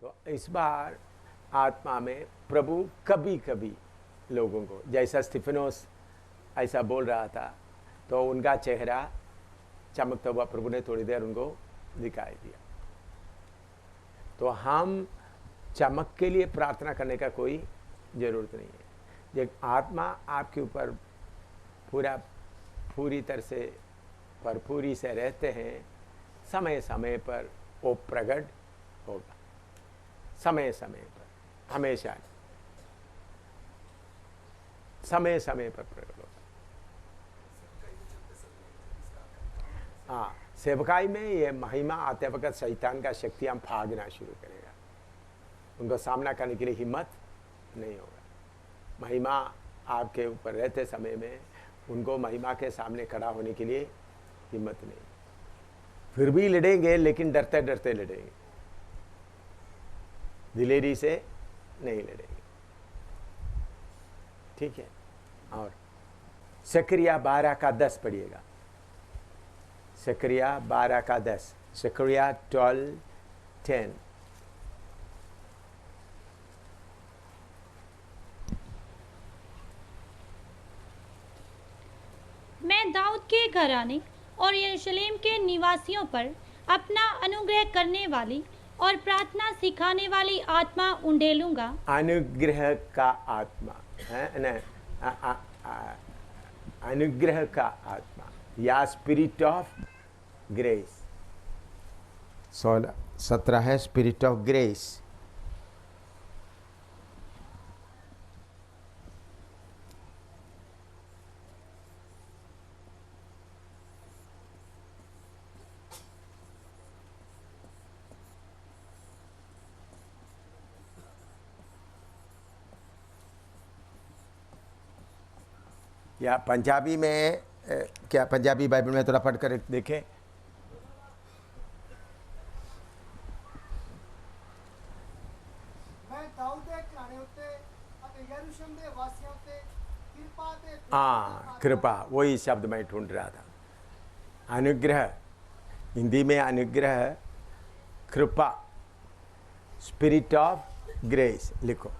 तो इस बार आत्मा में प्रभु कभी कभी लोगों को, जैसा स्टीफेनोस ऐसा बोल रहा था, तो उनका चेहरा चमकता हुआ प्रभु ने थोड़ी देर उनको दिखाई दिया। तो हम चमक के लिए प्रार्थना करने का कोई ज़रूरत नहीं है। जब आत्मा आपके ऊपर पूरी तरह से भरपूरी से रहते हैं, समय समय पर वो प्रकट होगा, समय समय पर, हमेशा समय समय पर प्रकट होगा। हाँ, सेवकाई में ये महिमा आते वक्त शैतान का शक्ति हम भागना शुरू करेगा, उनको सामना करने के लिए हिम्मत नहीं होगा। महिमा आपके ऊपर रहते समय में उनको महिमा के सामने खड़ा होने के लिए हिम्मत नहीं, फिर भी लड़ेंगे, लेकिन डरते डरते लड़ेंगे, दिलेरी से नहीं लड़ेंगे। ठीक है। और जकरिया 12:10 पढ़िएगा। जकरिया 12:10, जकरिया 12:10। मैं दाऊद के घराने और यरूशलेम के निवासियों पर अपना अनुग्रह करने वाली और प्रार्थना सिखाने वाली आत्मा उंडेलूंगा। अनुग्रह का आत्मा है ना, अनुग्रह का आत्मा या स्पिरिट ऑफ ग्रेस। 17 है स्पिरिट ऑफ ग्रेस। या पंजाबी में क्या पंजाबी बाइबल में थोड़ा पढ़ कर देखें। हाँ, कृपा, वही शब्द मैं ढूंढ रहा था। अनुग्रह, हिंदी में अनुग्रह, कृपा, स्पिरिट ऑफ ग्रेस लिखो,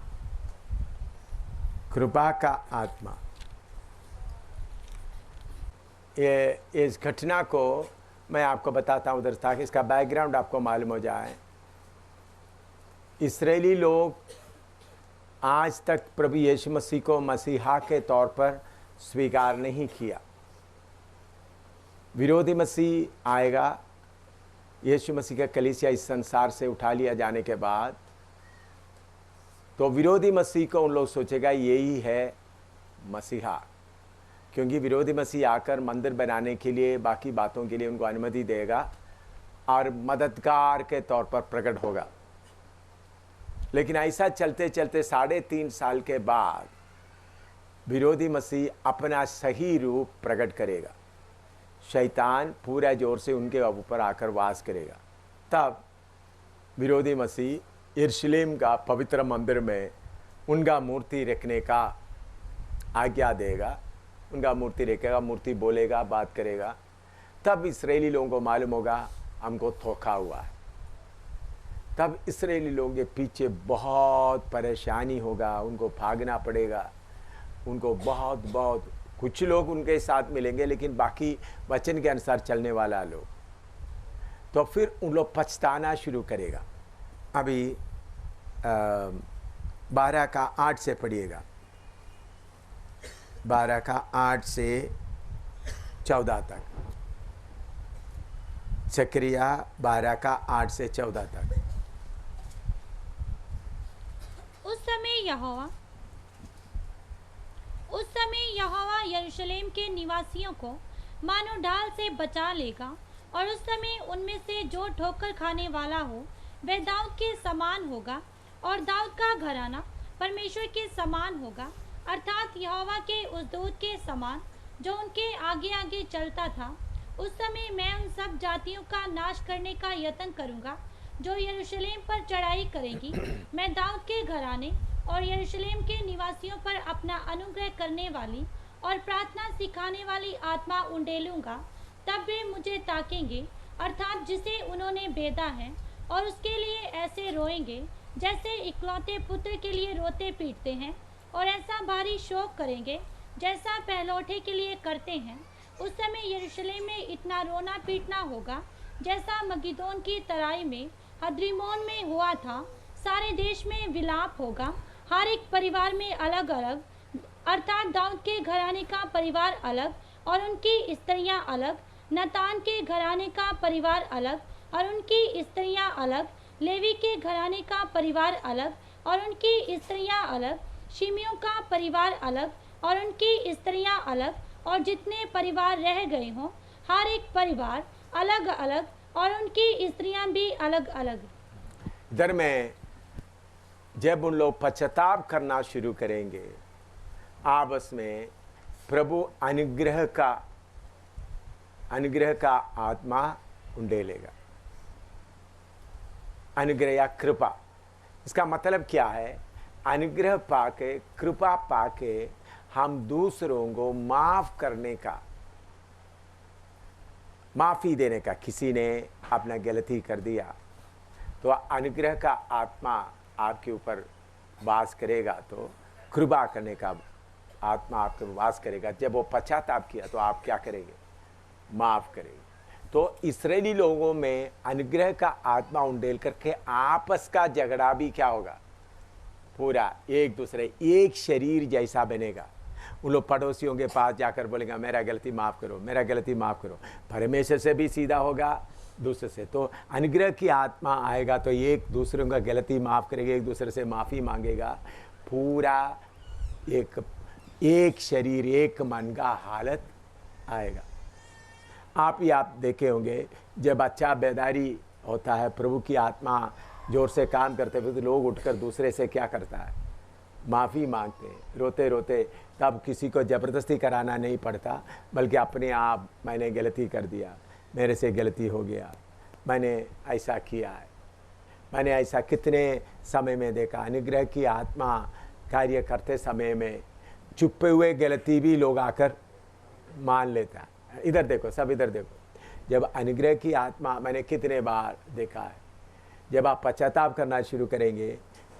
कृपा का आत्मा। ये इस घटना को मैं आपको बताता हूँ उधर, ताकि इसका बैकग्राउंड आपको मालूम हो जाए। इस्राएली लोग आज तक प्रभु यीशु मसीह को मसीहा के तौर पर स्वीकार नहीं किया। विरोधी मसीह आएगा, यीशु मसीह का कलीसिया इस संसार से उठा लिया जाने के बाद, तो विरोधी मसीह को उन लोग सोचेगा यही है मसीहा, क्योंकि विरोधी मसीह आकर मंदिर बनाने के लिए, बाकी बातों के लिए उनको अनुमति देगा और मददगार के तौर पर प्रकट होगा। लेकिन ऐसा चलते चलते 3.5 साल के बाद विरोधी मसीह अपना सही रूप प्रकट करेगा। शैतान पूरा जोर से उनके ऊपर आकर वास करेगा। तब विरोधी मसीह यरूशलेम का पवित्र मंदिर में उनका मूर्ति रखने का आज्ञा देगा। उनका मूर्ति रखेगा, मूर्ति बोलेगा, बात करेगा। तब इस्राएली लोगों को मालूम होगा हमको धोखा हुआ है। तब इस्राएली लोगों के पीछे बहुत परेशानी होगा, उनको भागना पड़ेगा। उनको बहुत कुछ लोग उनके साथ मिलेंगे, लेकिन बाकी वचन के अनुसार चलने वाला लोग, तो फिर उन लोग पछताना शुरू करेगा। अभी 12:8 से पढ़िएगा, 12:8 से 14 तक। जकरिया 12:8 से 14 तक। उस समय यहोवा यरूशलेम के निवासियों को मानो ढाल से बचा लेगा, और उस समय उनमें से जो ठोकर खाने वाला हो वह दाऊद के समान होगा, और दाऊद का घराना परमेश्वर के समान होगा, अर्थात यहोवा के उस दूत के समान जो उनके आगे आगे चलता था। उस समय मैं उन सब जातियों का नाश करने का यत्न करूंगा जो यरूशलेम पर चढ़ाई करेगी। मैं दाऊद के घराने और यरूशलेम के निवासियों पर अपना अनुग्रह करने वाली और प्रार्थना सिखाने वाली आत्मा उंडेलूंगा। तब वे मुझे ताकेंगे, अर्थात जिसे उन्होंने भेदा है, और उसके लिए ऐसे रोएंगे जैसे इकलौते पुत्र के लिए रोते पीटते हैं, और ऐसा भारी शोक करेंगे जैसा पहलौठे के लिए करते हैं। उस समय यरूशलेम में इतना रोना पीटना होगा जैसा मगिदोन की तराई में हद्रिमोन में हुआ था। सारे देश में विलाप होगा, हर एक परिवार में अलग अलग, अर्थात दाऊद के घराने का परिवार अलग और उनकी स्त्रियां अलग, नतान के घराने का परिवार अलग और उनकी स्त्रियां अलग, लेवी के घराने का परिवार अलग और उनकी स्त्रियां अलग, शिमियों का परिवार अलग और उनकी स्त्रियां अलग, और जितने परिवार रह गए हों हर एक परिवार अलग अलग और उनकी स्त्रियां भी अलग अलग। इधर में जब उन लोग पश्चाताप करना शुरू करेंगे, आपस में प्रभु अनुग्रह का आत्मा उंडेलेगा। अनुग्रह या कृपा, इसका मतलब क्या है? अनुग्रह पाके, कृपा पाके हम दूसरों को माफ करने का, माफी देने का। किसी ने अपना गलती कर दिया तो अनुग्रह का आत्मा आपके ऊपर वास करेगा, तो कृपा करने का आत्मा आपके वास करेगा। जब वो पश्चाताप किया तो आप क्या करेंगे? माफ करेंगे। तो इस्राएली लोगों में अनुग्रह का आत्मा उंडेल करके आपस का झगड़ा भी क्या होगा? पूरा एक दूसरे, एक शरीर जैसा बनेगा। उन लोग पड़ोसियों के पास जाकर बोलेगा मेरा गलती माफ़ करो, मेरा गलती माफ़ करो। परमेश्वर से भी सीधा होगा, दूसरे से। तो अनुग्रह की आत्मा आएगा तो एक दूसरे का गलती माफ़ करेगा, एक दूसरे से माफ़ी मांगेगा। पूरा एक शरीर, एक मन का हालत आएगा। आप देखे होंगे जब अच्छा बेदारी होता है, प्रभु की आत्मा जोर से काम करते हुए तो लोग उठकर दूसरे से क्या करता है? माफ़ी मांगते हैं, रोते रोते। तब किसी को ज़बरदस्ती कराना नहीं पड़ता, बल्कि अपने आप, मैंने गलती कर दिया, मेरे से गलती हो गया, मैंने ऐसा किया है, मैंने ऐसा कितने समय में देखा। अनुग्रह की आत्मा कार्य करते समय में छुपे हुए गलती भी लोग आकर मान लेता है। इधर देखो, सब इधर देखो। जब अनुग्रह की आत्मा, मैंने कितने बार देखा है, जब आप पश्चाताप करना शुरू करेंगे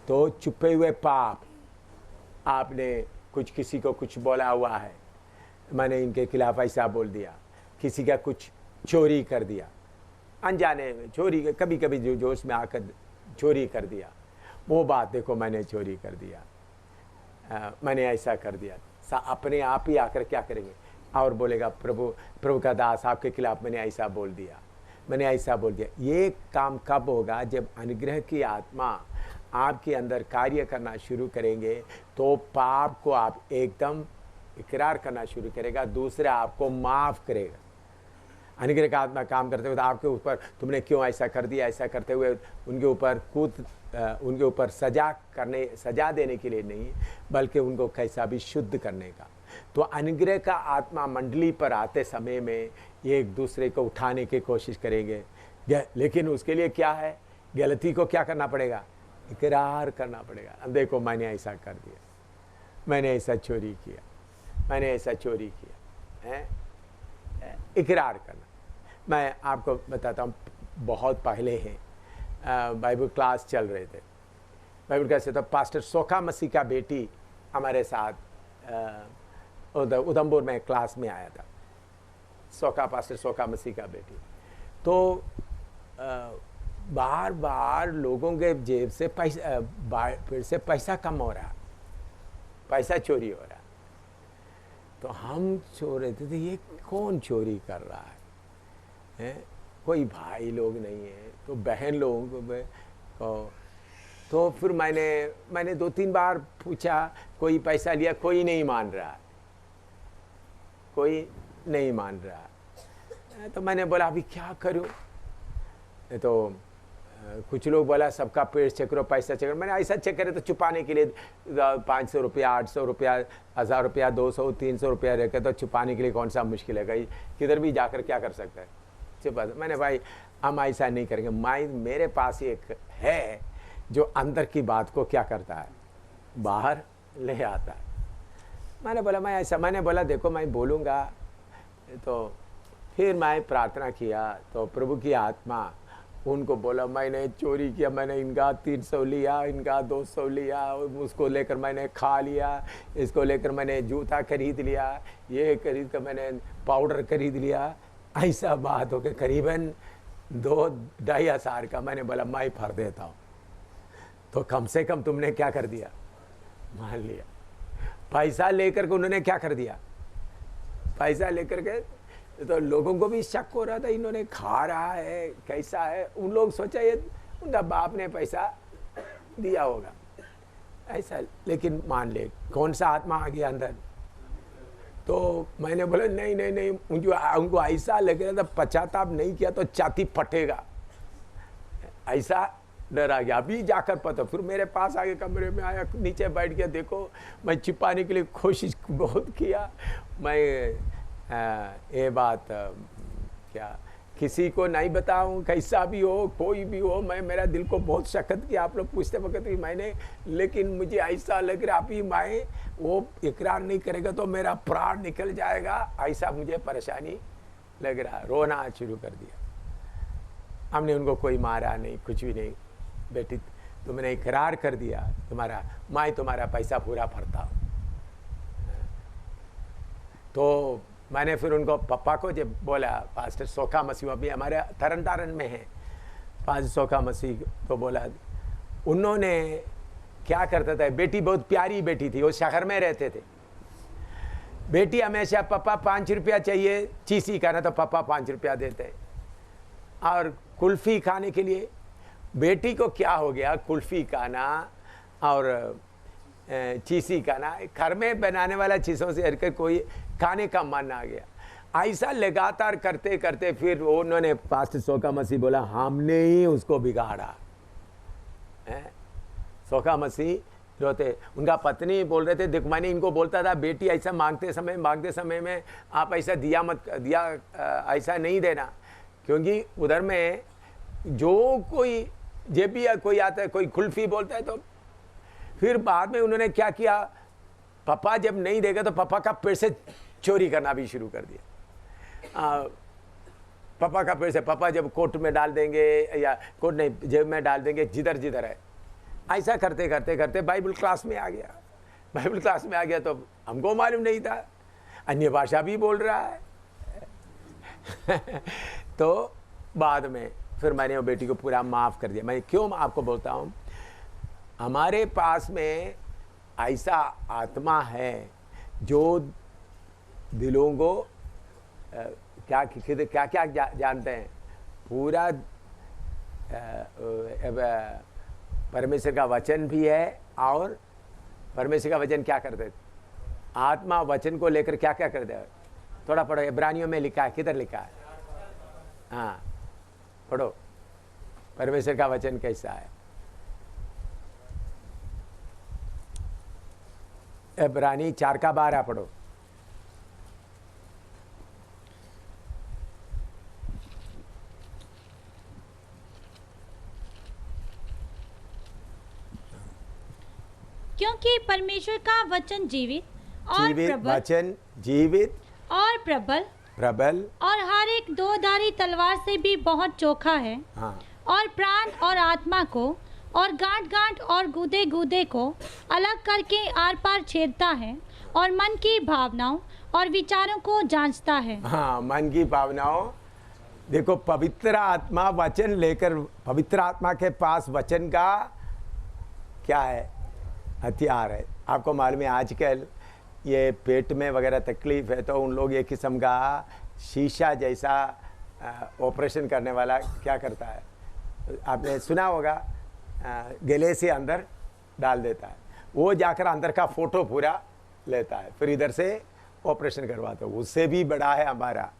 तो छुपे हुए पाप, आपने कुछ किसी को कुछ बोला हुआ है, मैंने इनके खिलाफ ऐसा बोल दिया, किसी का कुछ चोरी कर दिया, अनजाने में चोरी, कभी कभी जो जोश में आकर चोरी कर दिया, वो बात देखो मैंने चोरी कर दिया, मैंने ऐसा कर दिया। अपने आप ही आकर क्या करेंगे? और बोलेगा प्रभु का दास आपके खिलाफ मैंने ऐसा बोल दिया, मैंने ऐसा बोल दिया। ये काम कब होगा? जब अनुग्रह की आत्मा आपके अंदर कार्य करना शुरू करेंगे तो पाप को आप एकदम इकरार करना शुरू करेगा, दूसरा आपको माफ़ करेगा। अनुग्रह का आत्मा काम करते हुए तो आपके ऊपर तुमने क्यों ऐसा कर दिया, ऐसा करते हुए उनके ऊपर सजा देने के लिए नहीं, बल्कि उनको कैसा भी शुद्ध करने का। तो अनुग्रह का आत्मा मंडली पर आते समय में एक दूसरे को उठाने की कोशिश करेंगे, लेकिन उसके लिए क्या है? गलती को क्या करना पड़ेगा? इकरार करना पड़ेगा। देखो मैंने ऐसा कर दिया, मैंने ऐसा चोरी किया, मैंने ऐसा चोरी किया है। इकरार करना। मैं आपको बताता हूँ, बहुत पहले हैं बाइबल क्लास चल रहे थे, बाइबल क्लास से तो पास्टर सोखा मसीह का बेटी हमारे साथ उधमपुर में क्लास में आया था। पास्टर सोखा मसीह का बेटी। तो बार बार लोगों के जेब से पैसा, फिर से पैसा कम हो रहा, पैसा चोरी हो रहा। तो हम सो रहे थे, तो ये कौन चोरी कर रहा है? कोई भाई लोग नहीं है, तो बहन लोगों को। तो फिर मैंने 2-3 बार पूछा, कोई पैसा लिया, कोई नहीं मान रहा, कोई नहीं मान रहा। तो मैंने बोला अभी क्या करूं? तो कुछ लोग बोला सबका पेट चेक करो, पैसा चेक करो। मैंने ऐसा चेक करे तो छुपाने के लिए 500 रुपया, 800 रुपया, 1000 रुपया, 200, 300 रुपया रहकर तो छुपाने के लिए कौन सा मुश्किल है? कहीं किधर भी जाकर क्या कर सकता है? छुपा। मैंने भाई हम ऐसा नहीं करेंगे। मेरे पास एक है जो अंदर की बात को क्या करता है? बाहर ले आता है। मैंने बोला देखो मैं बोलूँगा। तो फिर मैं प्रार्थना किया तो प्रभु की आत्मा उनको बोला मैंने चोरी किया, मैंने इनका 300 लिया, इनका 200 लिया, उसको लेकर मैंने खा लिया, इसको लेकर मैंने जूता खरीद लिया, ये खरीद कर मैंने पाउडर खरीद लिया। ऐसा बात हो के करीबन 2-2.5 का। मैंने बोला मैं भर देता हूँ। तो कम से कम तुमने क्या कर दिया, मान लिया। पैसा लेकर के उन्होंने क्या कर दिया, पैसा लेकर के तो लोगों को भी शक हो रहा था, इन्होंने खा रहा है कैसा है। उन लोग सोचा ये उनका बाप ने पैसा दिया होगा ऐसा, लेकिन मान ले कौन सा आत्मा आ गया अंदर। तो मैंने बोला नहीं नहीं नहीं, उनको ऐसा लग रहा था पश्चाताप नहीं किया तो छाती फटेगा, ऐसा डर आ गया। अभी जाकर पता, फिर मेरे पास आगे कमरे में आया, नीचे बैठ गया। देखो मैं छिपाने के लिए कोशिश बहुत किया। मैं ये बात क्या किसी को नहीं बताऊं, कैसा भी हो कोई भी हो। मैं मेरा दिल को बहुत सख्त किया आप लोग पूछते वक्त भी मैंने, लेकिन मुझे ऐसा लग रहा अभी मैं वो इकरार नहीं करेगा तो मेरा प्राण निकल जाएगा, ऐसा मुझे परेशानी लग रहा। रोना शुरू कर दिया। हमने उनको कोई मारा नहीं, कुछ भी नहीं। बेटी तुमने इकरार कर दिया, मैं तुम्हारा पैसा पूरा भरता हूँ। तो मैंने फिर उनको पापा को जब बोला, पास्टर सोखा मसीह अभी हमारे तरन तारण में है, पास्टर सोखा मसीह को बोला, उन्होंने क्या करता था, बेटी बहुत प्यारी बेटी थी, वो शहर में रहते थे। बेटी हमेशा पापा 5 रुपया चाहिए चीसी खाना, तो पापा 5 रुपया देते। और कुल्फी खाने के लिए बेटी को क्या हो गया, कुल्फी खाना और चीसी खाना, घर में बनाने वाला चीज़ों से हटकर कोई खाने का मन आ गया। ऐसा लगातार करते करते फिर उन्होंने पास्टर सोखा मसीह बोला हमने ही उसको बिगाड़ा। सोखा मसीह रोते, उनका पत्नी बोल रहे थे, देखो मैंने इनको बोलता था बेटी ऐसा मांगते समय में आप ऐसा दिया ऐसा नहीं देना, क्योंकि उधर में जो कोई जब भी कोई आता है कोई कुल्फी बोलता है। तो फिर बाद में उन्होंने क्या किया, पापा जब नहीं देगा तो पापा का पैसे चोरी करना भी शुरू कर दिया। पापा का पैसे पापा जब कोट में डाल देंगे, या कोट नहीं जेब में डाल देंगे, जिधर जिधर है। ऐसा करते करते करते बाइबल क्लास में आ गया। बाइबल क्लास में आ गया तो हमको मालूम नहीं था, अन्य भाषा भी बोल रहा है। तो बाद में फिर मैंने वो बेटी को पूरा माफ़ कर दिया। मैं क्यों आपको बोलता हूँ, हमारे पास में ऐसा आत्मा है जो दिलों को क्या जानते हैं, पूरा परमेश्वर का वचन भी है। और परमेश्वर का वचन क्या करते, आत्मा वचन को लेकर क्या क्या करते हैं, थोड़ा पढ़ो, इब्रानियों में लिखा है, किधर लिखा है, हाँ पढ़ो, परमेश्वर का वचन कैसा है। इब्रानी 4:12 पढ़ो। क्योंकि परमेश्वर का वचन जीवित और प्रबल, वचन जीवित और प्रबल और हर एक 2-धारी तलवार से भी बहुत चोखा है। हाँ। और प्राण और आत्मा को और गांठ और गूदे को अलग करके आर पार छेदता है और मन की भावनाओं और विचारों को जांचता है। हाँ, मन की भावनाओं। देखो पवित्र आत्मा वचन लेकर, पवित्र आत्मा के पास वचन का क्या है, हथियार है। आपको मालूम है आजकल ये पेट में वगैरह तकलीफ है तो उन लोग एक किस्म का शीशा जैसा ऑपरेशन करने वाला क्या करता है, आपने सुना होगा, गले से अंदर डाल देता है, वो जाकर अंदर का फोटो पूरा लेता है, फिर इधर से ऑपरेशन करवाता है। उससे भी बड़ा है हमारा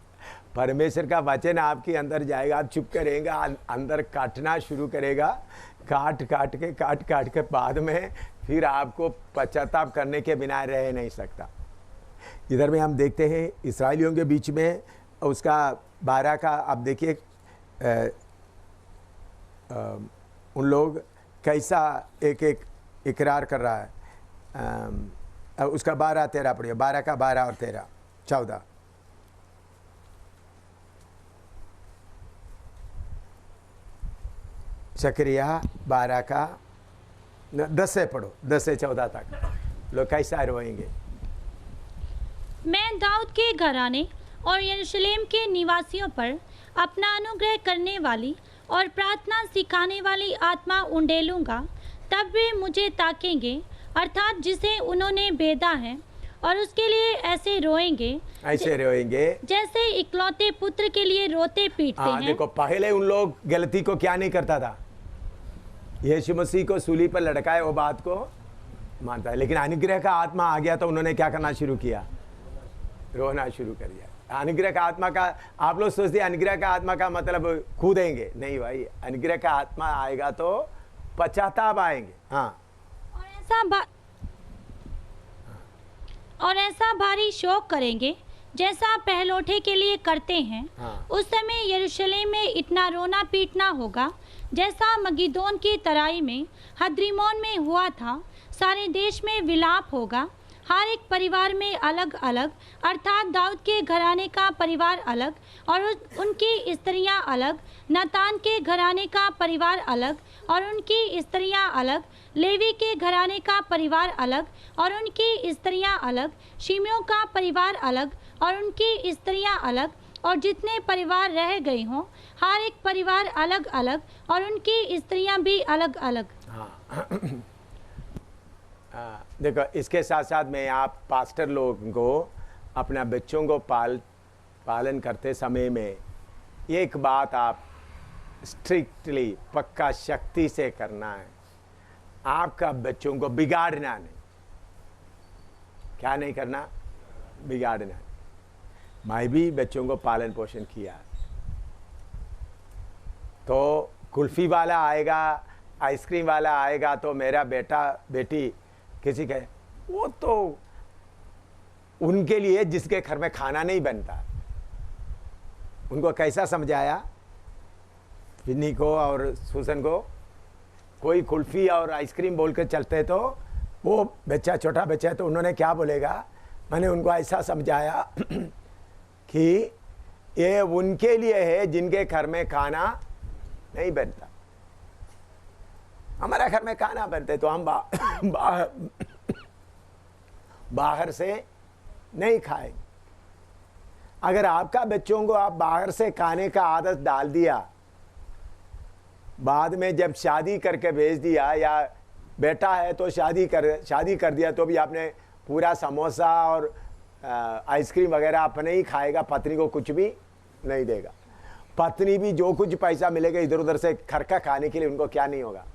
परमेश्वर का वचन। आपके अंदर जाएगा, आप चुप करेंगे, अंदर काटना शुरू करेगा, काट काट के बाद में फिर आपको पश्चाताप करने के बिना रह नहीं सकता। इधर में हम देखते हैं इस्राएलियों के बीच में उसका 12 का आप देखिए, उन लोग कैसा एक एक इकरार कर रहा है। उसका 12-13 पढ़िए, 12 का 12 और 13, 14। जकरिया 12 का 10 से पढ़ो, 10 से 14 तक। लोग कैसा रोएंगे? मैं दाऊद के घराने और यरूशलेम के निवासियों पर अपना अनुग्रह करने वाली और प्रार्थना सिखाने वाली आत्मा उंडेलूंगा, तब वे मुझे ताकेंगे, अर्थात जिसे उन्होंने बेधा है, और उसके लिए ऐसे रोएंगे जैसे इकलौते पुत्र के लिए रोते पीटते हैं। देखो, पहले उन लोग गलती को क्या नहीं करता था, यीशु मसीह को सूली पर लटकाए वो बात को मानता है, लेकिन अनुग्रह का आत्मा आ गया तो उन्होंने क्या करना शुरू किया? रोना शुरू कर दिया। अनुग्रह का आत्मा का, आप लोग सोचते हैं अनुग्रह का आत्मा का मतलब कूदेंगे, नहीं भाई, अनुग्रह का आत्मा आएगा तो पश्चाताप आएंगे। हाँ, और ऐसा भारी शोक करेंगे जैसा पहलौठे के लिए करते हैं। हाँ। उस समय यरूशलेम में इतना रोना पीटना होगा जैसा मगिदोन की तराई में हद्रिमोन में हुआ था। सारे देश में विलाप होगा, हर एक परिवार में अलग अलग, अर्थात दाऊद के घराने का परिवार अलग और उनकी स्त्रियां अलग, नतान के घराने का परिवार अलग और उनकी स्त्रियां अलग, लेवी के घराने का परिवार अलग और उनकी स्त्रियां अलग, शिमियों का परिवार अलग और उनकी स्त्रियां अलग, और जितने परिवार रह गए हों हर एक परिवार अलग अलग और उनकी स्त्रियां भी अलग अलग। देखो, इसके साथ साथ मैं आप पास्टर लोगों को अपना बच्चों को पालन करते समय में एक बात आप स्ट्रिक्टली पक्का शक्ति से करना है, आपका बच्चों को बिगाड़ना नहीं। क्या नहीं करना? बिगाड़ना। मैं भी बच्चों को पालन पोषण किया, तो कुल्फी वाला आएगा, आइसक्रीम वाला आएगा तो मेरा बेटा बेटी किसी का, वो तो उनके लिए जिसके घर में खाना नहीं बनता। उनको कैसा समझाया, पिन्नी को और सुसन को, कोई कुल्फी और आइसक्रीम बोल कर चलते तो वो बच्चा, छोटा बच्चा है तो उन्होंने क्या बोलेगा, मैंने उनको ऐसा समझाया कि ये उनके लिए है जिनके घर में खाना नहीं बनता। हमारा घर में खाना बनते तो हम बाहर से नहीं खाएंगे। अगर आपका बच्चों को आप बाहर से खाने का आदत डाल दिया, बाद में जब शादी करके भेज दिया, या बेटा है तो शादी कर दिया तो भी आपने पूरा समोसा और आइसक्रीम वगैरह अपने ही खाएगा, पत्नी को कुछ भी नहीं देगा। पत्नी भी जो कुछ पैसा मिलेगा इधर उधर से घर का खाने के लिए उनको क्या नहीं होगा,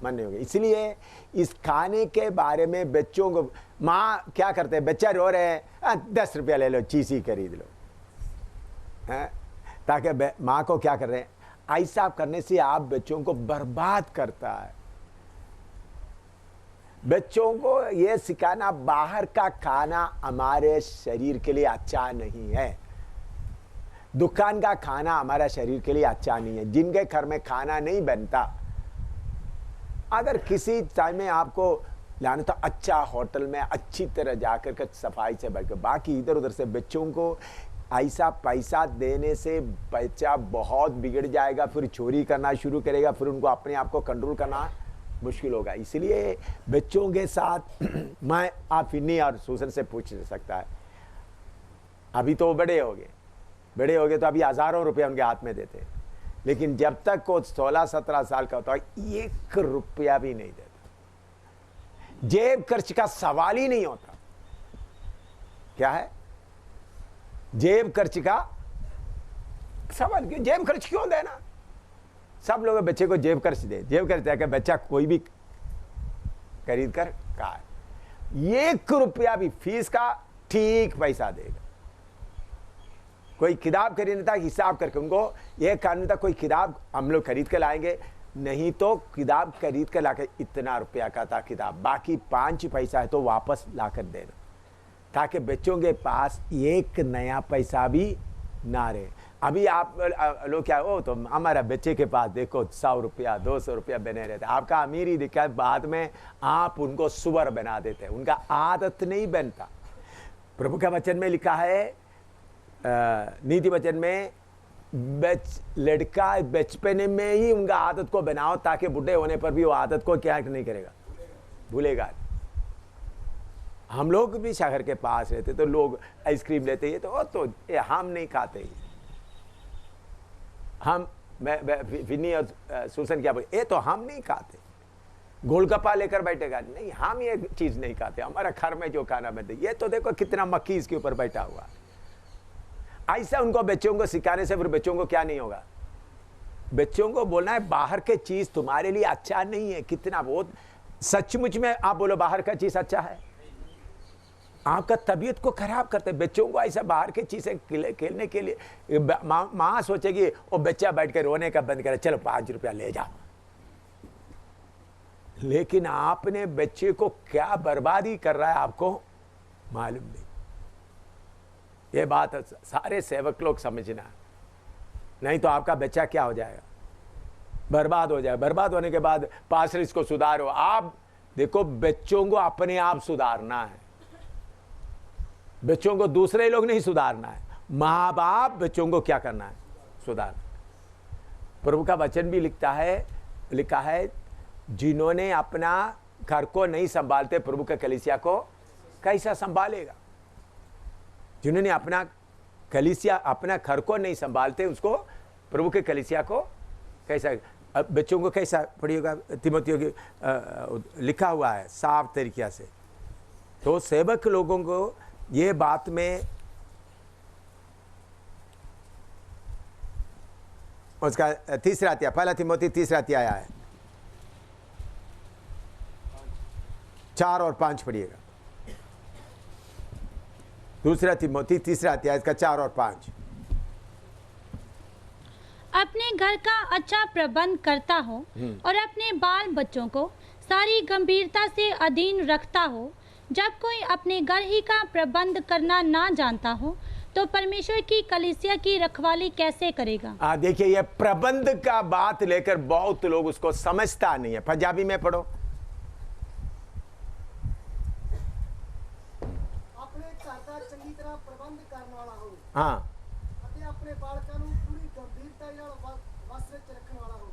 मन नहीं होगा। इसलिए इस खाने के बारे में बच्चों को, माँ क्या करते हैं, बच्चा रो रहे हैं, 10 रुपया ले लो, चीज़ ही खरीद लो, ताकि माँ को क्या कर रहे हैं, ऐसा करने से आप बच्चों को बर्बाद करता है। बच्चों को यह सिखाना, बाहर का खाना हमारे शरीर के लिए अच्छा नहीं है, दुकान का खाना हमारा शरीर के लिए अच्छा नहीं है। जिनके घर में खाना नहीं बनता, अगर किसी टाइम में आपको लाना तो अच्छा होटल में अच्छी तरह जाकर के सफाई से बैठ कर, बाकी इधर उधर से बच्चों को ऐसा पैसा देने से बच्चा बहुत बिगड़ जाएगा, फिर चोरी करना शुरू करेगा, फिर उनको अपने आप को कंट्रोल करना मुश्किल होगा। इसलिए बच्चों के साथ मैं, आप फिन्नी और सुसन से पूछ सकता है, अभी तो बड़े हो गए तो अभी हज़ारों रुपया उनके हाथ में देते, लेकिन जब तक वो 16-17 साल का होता है 1 रुपया भी नहीं देता। जेब खर्च का सवाल ही नहीं होता। क्या है? जेब खर्च का सवाल क्यों? जेब खर्च क्यों देना? सब लोग बच्चे को जेब खर्च दे, जेब खर्च दे के बच्चा कोई भी खरीद कर खा, 1 रुपया भी फीस का ठीक पैसा देगा। कोई किताब खरीदने था हिसाब करके, उनको यह कानून था कोई किताब हम लोग खरीद के लाएंगे, नहीं तो किताब खरीद कर लाकर इतना रुपया का था किताब, बाकी 5 पैसा है तो वापस लाकर देना, ताकि बच्चों के पास 1 नया पैसा भी ना रहे। अभी आप लोग क्या हो, तो हमारा बच्चे के पास देखो 100 रुपया 200 रुपया बने रहते, आपका अमीरी दिखा, बाद में आप उनको सुअर बना देते हैं, उनका आदत नहीं बनता। प्रभु का वचन में लिखा है, नीति वचन में लड़का बचपन में ही उनका आदत को बनाओ ताकि बुढ़े होने पर भी वो आदत को क्या नहीं करेगा, भूलेगा। हम लोग भी शहर के पास रहते तो लोग आइसक्रीम लेते, ये तो ये हम नहीं खाते, हम विन्नी और सुसन क्या बोले, ये तो हम नहीं खाते। गोलगप्पा लेकर बैठेगा, नहीं हम ये चीज नहीं खाते, हमारा घर में जो खाना बनते, ये तो देखो कितना मक्खी इसके ऊपर बैठा हुआ। ऐसा उनको बच्चों को सिखाने से फिर बच्चों को क्या नहीं होगा, बच्चों को बोलना है बाहर के चीज तुम्हारे लिए अच्छा नहीं है। कितना बहुत सचमुच में आप बोलो बाहर का चीज अच्छा है, आपका तबीयत को खराब करते। बच्चों को ऐसा बाहर की चीजें खेलने के लिए माँ सोचेगी वो बच्चा बैठ कर रोने का बंद करे, चलो 5 रुपया ले जाओ। लेकिन आपने बच्चे को क्या बर्बादी कर रहा है आपको मालूम नहीं। ये बात सारे सेवक लोग समझना, नहीं तो आपका बच्चा क्या हो जाएगा, बर्बाद हो जाएगा। बर्बाद होने के बाद पास्टर इसको सुधारो, आप देखो बच्चों को अपने आप सुधारना है, बच्चों को दूसरे लोग नहीं सुधारना है। माँ बाप बच्चों को क्या करना है, सुधारना। प्रभु का वचन भी लिखा है जिन्होंने अपना घर को नहीं संभालते प्रभु के कलीसिया को कैसा संभालेगा। जिन्होंने अपना कलीसिया अपना घर को नहीं संभालते उसको प्रभु के कलीसिया को कैसा, बच्चों को कैसा पढ़िएगा, तिमोथियों की लिखा हुआ है साफ तरीके से। तो सेवक लोगों को ये बात में उसका तीसरा अध्याय, पहला तिमोथी तीसरा अध्याय है, 4 और 5 पढ़िएगा। दूसरा तिमोथी तीसरा अध्याय इसका 4 और 5। अपने घर का अच्छा प्रबंध करता हो और अपने बाल बच्चों को सारी गंभीरता से अधीन रखता हो। जब कोई अपने घर ही का प्रबंध करना ना जानता हो तो परमेश्वर की कलीसिया की रखवाली कैसे करेगा। देखिए ये प्रबंध का बात लेकर बहुत लोग उसको समझता नहीं है। पंजाबी में पढ़ो। अपने घर का चंगी तरह प्रबंध करने वाला हो, हाँ, अपने बालकों को पूरी गंभीरता नाल वस विच रखने वाला हो।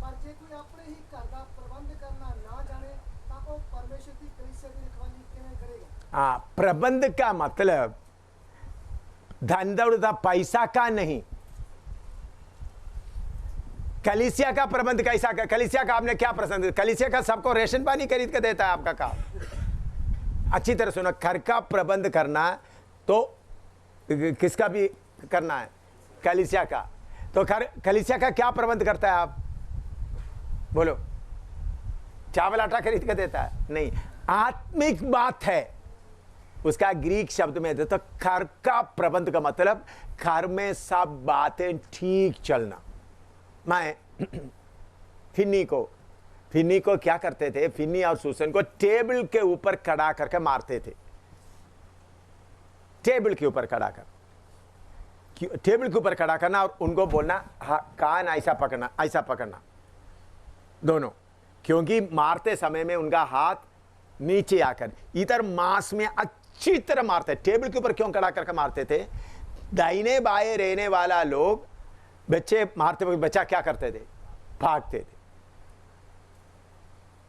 पर जे कोई अपने ही घर का प्रबंध करना ना जाने तो वो परमेश्वर की कलीसिया की रखवाली किवें करेगा। हाँ, प्रबंध का मतलब धन दौलत पैसा का नहीं, कलीसिया का प्रबंध कैसा का। कलीसिया का आपने क्या पसंद, कलीसिया का सबको रेशन पानी खरीद के देता है आपका काम। अच्छी तरह सुनो, घर का प्रबंध करना तो किसका भी करना है, कलीसिया का। तो कलीसिया का क्या प्रबंध करता है आप बोलो, चावल आटा खरीद के देता है नहीं, आत्मिक बात है उसका। ग्रीक शब्द में तो घर का प्रबंध का मतलब घर में सब बातें ठीक चलना। मैं फिन्नी को क्या करते थे, फिन्नी और सूसन को टेबल के ऊपर खड़ा करके मारते थे। टेबल के ऊपर खड़ा कर, टेबल के ऊपर खड़ा करना और उनको बोलना कान ऐसा पकड़ना दोनों, क्योंकि मारते समय में उनका हाथ नीचे आकर इधर मांस में अच्छी तरह मारते। टेबल के ऊपर क्यों खड़ा करके मारते थे, दाहिने बाएं रहने वाला लोग बच्चे मारते वक्त बच्चा क्या करते थे, भागते थे,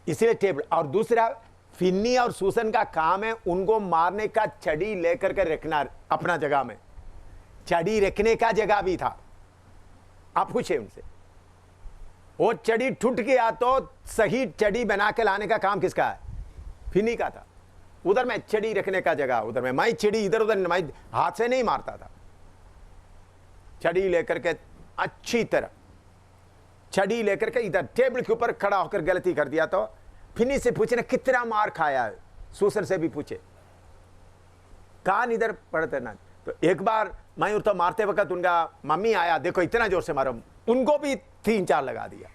इसलिए टेबल। और दूसरा फिन्नी और सूसन का काम है उनको मारने का छड़ी लेकर के रखना अपना जगह में। छड़ी रखने का जगह भी था, आप पूछे उनसे। वो छड़ी टूट गया तो सही छड़ी बना के लाने का काम किसका है, फिन्नी का था। उधर में छड़ी रखने का जगह, उधर में मैं छड़ी इधर उधर मैं हाथ से नहीं मारता था, छड़ी लेकर के अच्छी तरह छड़ी लेकर के इधर टेबल के ऊपर खड़ा होकर गलती कर दिया तो फिन्नी से पूछना कितना मार खाया है, सूसन से भी पूछे, कान इधर पड़ते ना। तो एक बार मैं तो मारते वक्त उनका मम्मी आया, देखो इतना जोर से मारो, उनको भी 3-4 लगा दिया।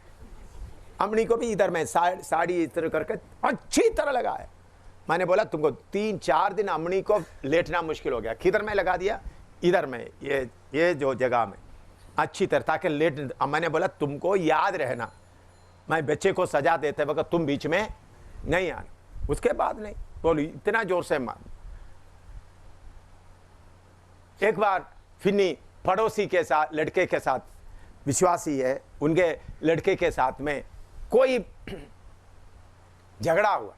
अम्मी को भी इधर में साड़ी इस तरह करके अच्छी तरह लगाया। मैंने बोला तुमको 3-4 दिन अम्मी को लेटना मुश्किल हो गया। किधर में लगा दिया, इधर में ये जो जगह में अच्छी तरह, ताकि लेट। मैंने बोला तुमको याद रहना, मैं बच्चे को सजा देते वक्त तुम बीच में नहीं आना। उसके बाद नहीं बोली, इतना जोर से मार। एक बार फिन्नी पड़ोसी के साथ, लड़के के साथ विश्वासी है, उनके लड़के के साथ में कोई झगड़ा हुआ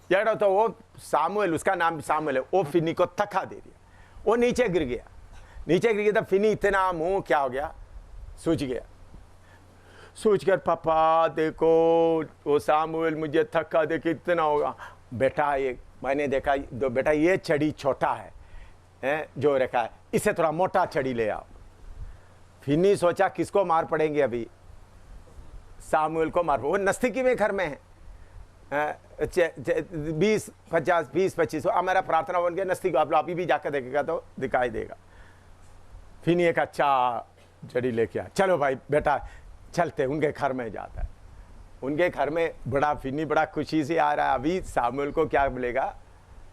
तो वो सामुएल, उसका नाम सामुएल है, वो फिनी को धक्का दे दिया, वो नीचे गिर गया तो फिनी इतना मुंह क्या हो गया, सूझ गया। सूझ कर पापा देखो वो सामुएल मुझे धक्का दे के इतना होगा। बेटा ये मैंने देखा, दो बेटा ये छड़ी छोटा है जो रखा है, इसे थोड़ा मोटा छड़ी ले आओ। फिनी सोचा किसको मार पड़ेंगे अभी, सामुएल को मार, वो नजदीकी में घर में है, 20-25 हमारा प्रार्थना बन गया नजदीक, आप अभी भी जाकर देखेगा तो दिखाई देगा। फिनी एक अच्छा छड़ी लेके आया, चलो भाई बेटा चलते, उनके घर में जाता है। उनके घर में बड़ा फिनी बड़ा खुशी से आ रहा है, अभी सामुएल को क्या मिलेगा,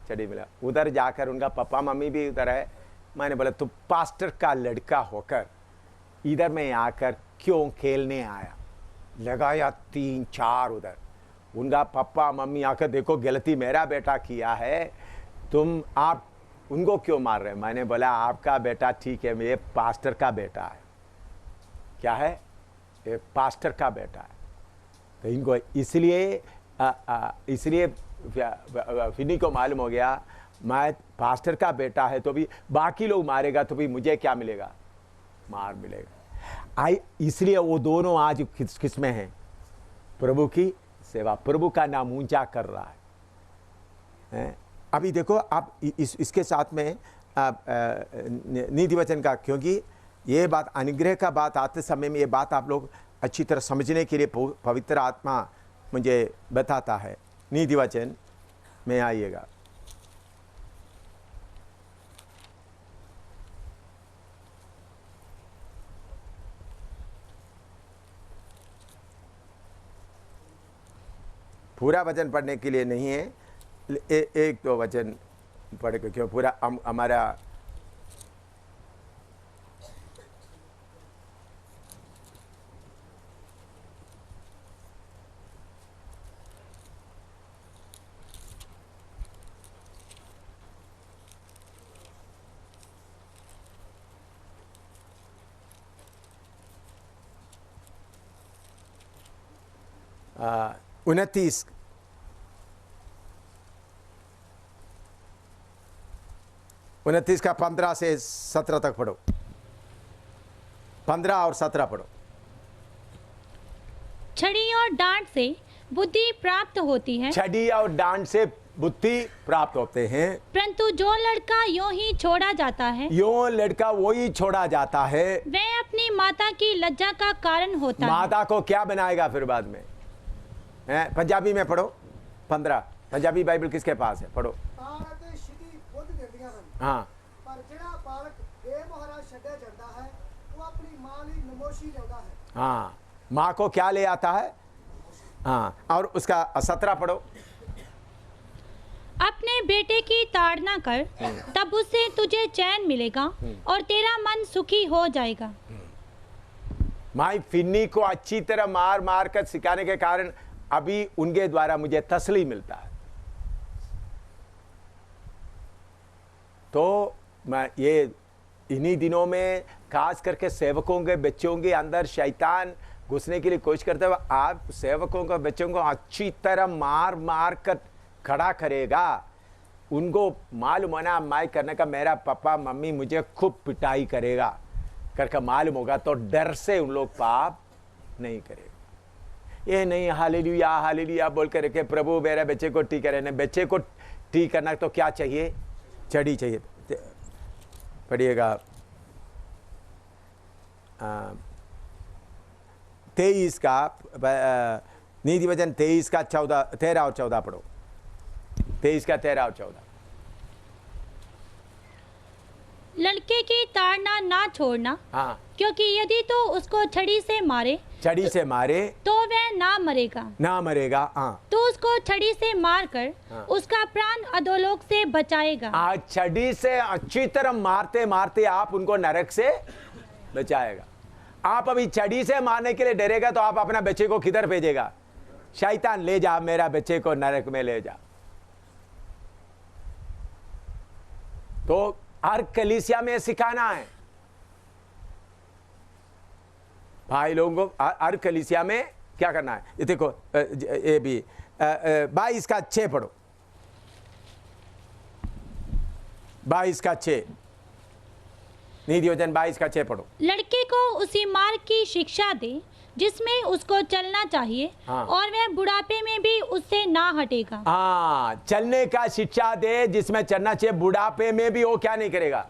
छड़ी मिला। उधर जाकर उनका पापा मम्मी भी उधर है। मैंने बोला तू पास्टर का लड़का होकर इधर में आकर क्यों खेलने आया, लगाया 3-4 उधर। उनका पापा मम्मी आकर देखो गलती मेरा बेटा किया है, तुम आप उनको क्यों मार रहे हैं। मैंने बोला आपका बेटा ठीक है, ये पास्टर का बेटा है। क्या है, ये पास्टर का बेटा है। तो इनको इसलिए फिनी को मालूम हो गया मैं पास्टर का बेटा है तो भी बाकी लोग मारेगा तो भी मुझे क्या मिलेगा, मार मिलेगा। इसलिए वो दोनों आज किस में हैं, प्रभु की सेवा, प्रभु का नाम ऊंचा कर रहा है। अभी देखो आप इसके साथ में नीति वचन का, क्योंकि ये बात अनुग्रह का बात आते समय में ये बात आप लोग अच्छी तरह समझने के लिए पवित्र आत्मा मुझे बताता है। नीति वचन में आइएगा, पूरा वचन पढ़ने के लिए नहीं है, एक दो वचन पढ़ के, क्यों पूरा हमारा आ, 29 का 15 से 17 तक पढ़ो, 15 और 17 पढ़ो। छड़ी और डांट से बुद्धि प्राप्त होती है, छड़ी और डांट से बुद्धि प्राप्त होते हैं, परंतु जो लड़का यूं ही छोड़ा जाता है, यो लड़का वो ही छोड़ा जाता है, वह अपनी माता की लज्जा का कारण होता है। माता को क्या बनाएगा फिर बाद में। पंजाबी में पढ़ो 15, पंजाबी बाइबल किसके पास है, पढ़ो। हाँ, पर जेड़ा बालक बेमोहरा छड्या जाता है वो अपनी मां ली नमोशी लेता है। हाँ, माँ को क्या ले आता है। हाँ, और उसका 17 पढ़ो। अपने बेटे की ताड़ना कर, तब उससे तुझे चैन मिलेगा और तेरा मन सुखी हो जाएगा। माई फिन्नी को अच्छी तरह मार मार कर सिखाने के कारण अभी उनके द्वारा मुझे तसली मिलता है। तो मैं ये इन्हीं दिनों में खास करके सेवकों के बच्चों के अंदर शैतान घुसने के लिए कोशिश करते हुए, आप सेवकों के बच्चों को अच्छी तरह मार मार कर खड़ा करेगा। उनको मालूम होना मैं करने का, मेरा पापा मम्मी मुझे खूब पिटाई करेगा करके मालूम होगा, तो डर से उन लोग पाप नहीं करेगा। ये नहीं हालेलुया हालेलुया बोल कर के प्रभु मेरे बच्चे को ठीक करे। बच्चे को ठीक करना तो क्या चाहिए, छड़ी चाहिए। पढ़िएगा 23 का नीति वचन 23 का 13 और 14 पढ़ो। 23 का 13 और 14। लड़के की ताड़ना ना छोड़ना, हाँ, क्योंकि यदि तो उसको छड़ी से मारे तो वह ना मरेगा। हाँ, तो उसको छड़ी से मारकर हाँ, उसका प्राण अधोलोक से बचाएगा। आज छड़ी से अच्छी तरह मारते मारते आप उनको नरक से बचाएगा। आप अभी छड़ी से मारने के लिए डरेगा तो आप अपना बच्चे को किधर भेजेगा, शैतान ले जा मेरा बच्चे को नरक में ले जा। तो हर कलीसिया में सिखाना है, भाई लोगों को हर कलीसिया में क्या करना है। ये देखो ये भी 22 का 6 पढ़ो, 22 का 6, नीति वचन 22 का 6 पढ़ो। लड़के को उसी मार्ग की शिक्षा दे जिसमें उसको चलना चाहिए, हाँ। और वह बुढ़ापे में भी उससे ना हटेगा। हाँ, चलने का शिक्षा दे जिसमें चलना चाहिए, बुढ़ापे में भी वो क्या नहीं करेगा,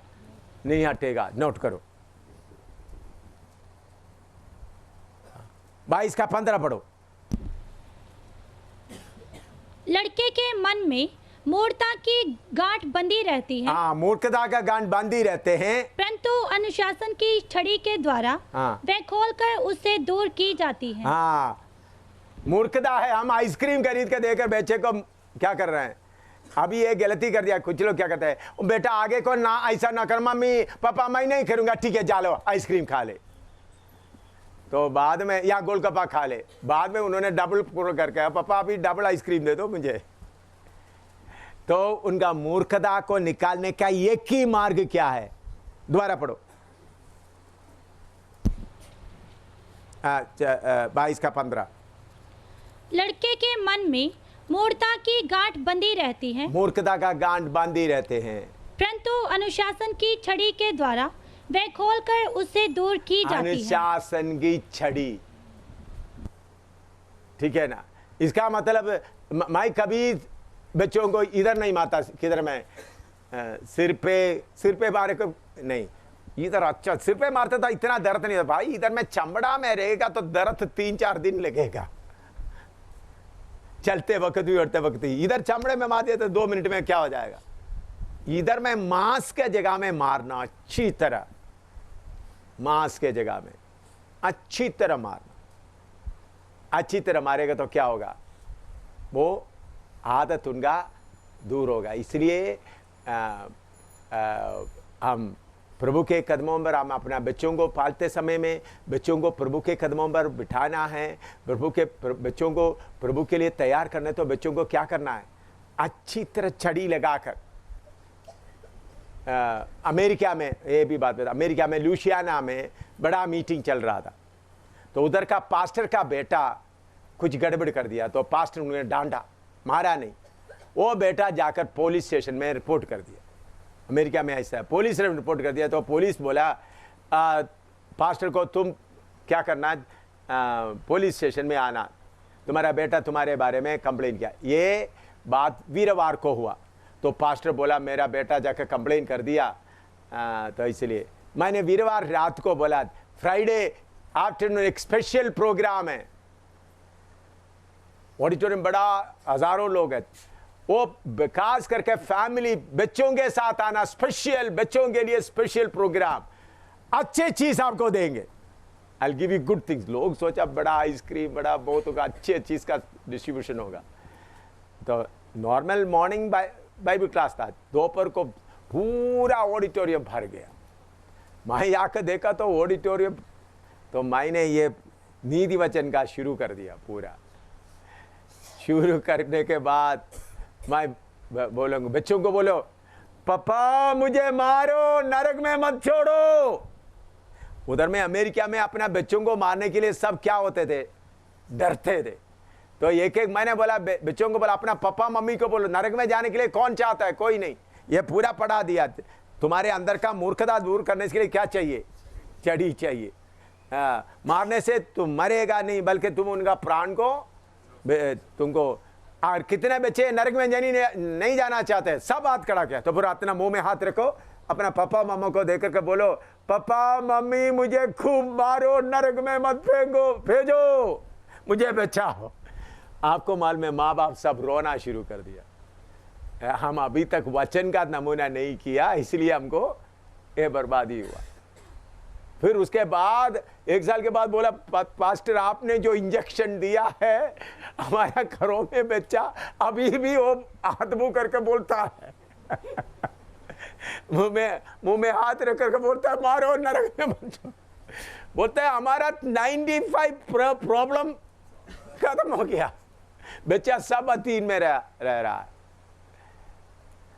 नहीं हटेगा। नोट करो। 22 का 15 पढ़ो। लड़के के मन में मूर्खता की गांठ बंधी रहती है, हाँ, मूर्खता का गांठ बांधी रहते हैं, परंतु अनुशासन की छड़ी के द्वारा हाँ। वह खोलकर उससे दूर की जाती है। हाँ, मूर्खता है। हम आइसक्रीम खरीद के देकर बच्चे को क्या कर रहे हैं, अभी ये गलती कर दिया। कुछ लोग क्या कहते हैं, बेटा आगे को ना ऐसा ना कर, मम्मी पापा मैं नहीं करूंगा, ठीक है जा लो आइसक्रीम खा ले। तो बाद में या गोलगप्पा खा ले, बाद में उन्होंने डबल पूरा करके, पापा अभी डबल आइसक्रीम दे दो मुझे। तो उनका मूर्खता को निकालने का एक ही मार्ग क्या है, दोबारा पढ़ो। 22 का 15। लड़के के मन में मूर्खता की गांठ बंधी रहती है, मूर्खता का गांठ बांधी रहते हैं, परंतु अनुशासन की छड़ी के द्वारा वह खोलकर उससे दूर की जाती है। अनुशासन की छड़ी, ठीक है ना। इसका मतलब मैं कभी बच्चों को इधर नहीं मारता, किधर मैं सिर पे मारे को नहीं, इधर अच्छा सिर पे मारता था, इतना दर्द नहीं था भाई। इधर में चमड़ा में रहेगा तो दर्द 3-4 दिन लगेगा, चलते वक्त भी उठते वक्त ही। इधर चमड़े में मार दिया तो 2 मिनट में क्या हो जाएगा। इधर में मांस के जगह में मारना, अच्छी तरह मांस के जगह में अच्छी तरह मारना। अच्छी तरह मारेगा तो क्या होगा, वो आदत उनका दूर होगा। इसलिए हम प्रभु के कदमों पर, हम अपना बच्चों को पालते समय में बच्चों को प्रभु के कदमों पर बिठाना है, बच्चों को प्रभु के लिए तैयार करना है। तो बच्चों को क्या करना है, अच्छी तरह छड़ी लगाकर। अमेरिका में ये भी बात बता, अमेरिका में लुसियाना में बड़ा मीटिंग चल रहा था, तो उधर का पास्टर का बेटा कुछ गड़बड़ कर दिया, तो पास्टर उन्होंने डांटा, मारा नहीं। वो बेटा जाकर पुलिस स्टेशन में रिपोर्ट कर दिया। अमेरिका में ऐसा है, पुलिस ने रिपोर्ट कर दिया। तो पुलिस बोला पास्टर को तुम क्या करना, पुलिस स्टेशन में आना, तुम्हारा बेटा तुम्हारे बारे में कंप्लेन किया। ये बात वीरवार को हुआ, तो पास्टर बोला मेरा बेटा जाकर कंप्लेन कर दिया, तो इसलिए मैंने वीरवार रात को बोला फ्राइडे आफ्टरनून एक स्पेशल प्रोग्राम है, ऑडिटोरियम बड़ा हजारों लोग हैं, वो खास करके फैमिली बच्चों के साथ आना, स्पेशल बच्चों के लिए स्पेशल प्रोग्राम, अच्छे चीज आपको देंगे, I give you good things. लोग सोचा बड़ा आइसक्रीम बड़ा बहुत होगा, अच्छे चीज का डिस्ट्रीब्यूशन होगा। तो नॉर्मल मॉर्निंग बाइबल क्लास था, दोपहर को पूरा ऑडिटोरियम भर गया। मैं आकर देखा तो ऑडिटोरियम, तो मैंने ये नीति वचन का शुरू कर दिया। पूरा शुरू करने के बाद मैं बोलूँगा बच्चों को, बोलो पापा मुझे मारो, नरक में मत छोड़ो। उधर में अमेरिका में अपना बच्चों को मारने के लिए सब क्या होते थे, डरते थे। तो एक एक मैंने बोला बच्चों को, बोला अपना पापा मम्मी को बोलो, नरक में जाने के लिए कौन चाहता है, कोई नहीं। ये पूरा पढ़ा दिया, तुम्हारे अंदर का मूर्खता दूर करने के लिए क्या चाहिए, छड़ी चाहिए। मारने से तुम मरेगा नहीं, बल्कि तुम उनका प्राण को तुमको। और कितने बच्चे नरक में नहीं जाना चाहते, सब हाथ खड़ा किया। तो पूरा अपना मुंह में हाथ रखो, अपना पापा मम्मा को देख करके बोलो पापा मम्मी मुझे खूब मारो, नरक में मत भेजो, मुझे बचाओ। आपको मालूम है माँ बाप सब रोना शुरू कर दिया। हम अभी तक वचन का नमूना नहीं किया, इसलिए हमको ये बर्बादी हुआ। फिर उसके बाद 1 साल के बाद बोला पास्टर आपने जो इंजेक्शन दिया है, हमारा घरों में बच्चा अभी भी वो हाथ मुंह करके बोलता है मुंह में हाथ रख करके बोलता है मारो नरक में मत। बोलता है हमारा 95 प्रॉब्लम खत्म हो गया, बच्चा सब अधीन में रह रहा है।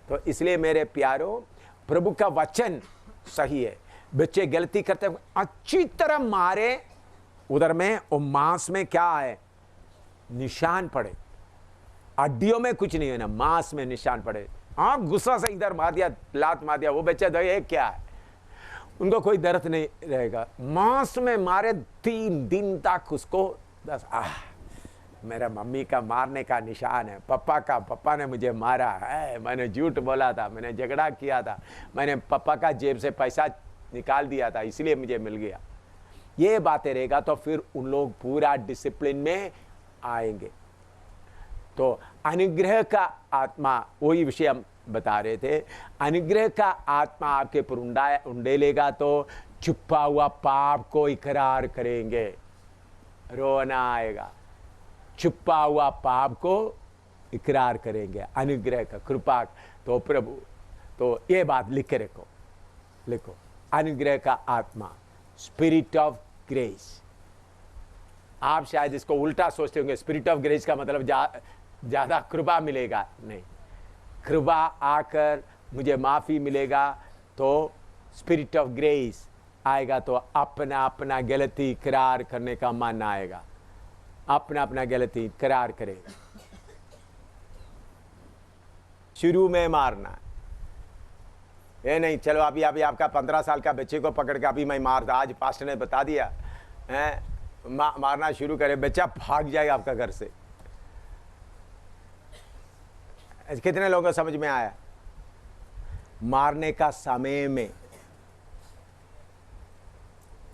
तो इसलिए मेरे प्यारो, प्रभु का वचन सही है। बच्चे गलती करते हैं अच्छी तरह मारे उधर में वो मांस में क्या है, निशान पड़े, हड्डियों में कुछ नहीं है ना, मांस में निशान पड़े। हाँ, गुस्सा से इधर मार दिया, लात मार दिया, वो बच्चे दो ये क्या है, उनको कोई दर्द नहीं रहेगा। मांस में मारे 3 दिन तक उसको बस मेरा मम्मी का मारने का निशान है, पप्पा ने मुझे मारा है, मैंने झूठ बोला था, मैंने झगड़ा किया था, मैंने पापा का जेब से पैसा निकाल दिया था, इसलिए मुझे मिल गया। ये बातें रहेगा तो फिर उन लोग पूरा डिसिप्लिन में आएंगे। तो अनुग्रह का आत्मा, वही विषय हम बता रहे थे, अनुग्रह का आत्मा आपके पर उंडेलेगा तो छुपा हुआ पाप को इकरार करेंगे, रोना आएगा, छुपा हुआ पाप को इकरार करेंगे, अनुग्रह का, कृपा। तो प्रभु, तो ये बात लिख के रखो, लिखो, अनुग्रह का आत्मा, स्पिरिट ऑफ ग्रेस। आप शायद इसको उल्टा सोचते होंगे, स्पिरिट ऑफ ग्रेस का मतलब ज्यादा कृपा मिलेगा, नहीं, कृपा आकर मुझे माफी मिलेगा, तो स्पिरिट ऑफ ग्रेस आएगा, तो अपना अपना गलती इकरार करने का मन आएगा, अपना अपना गलती इकरार करे। शुरू में मारना ये नहीं, चलो अभी आपका 15 साल का बच्चे को पकड़ के अभी मैं मारता, आज पास्टर ने बता दिया है, मारना शुरू करे, बच्चा भाग जाएगा आपका घर से। कितने लोगों को समझ में आया? मारने का समय में,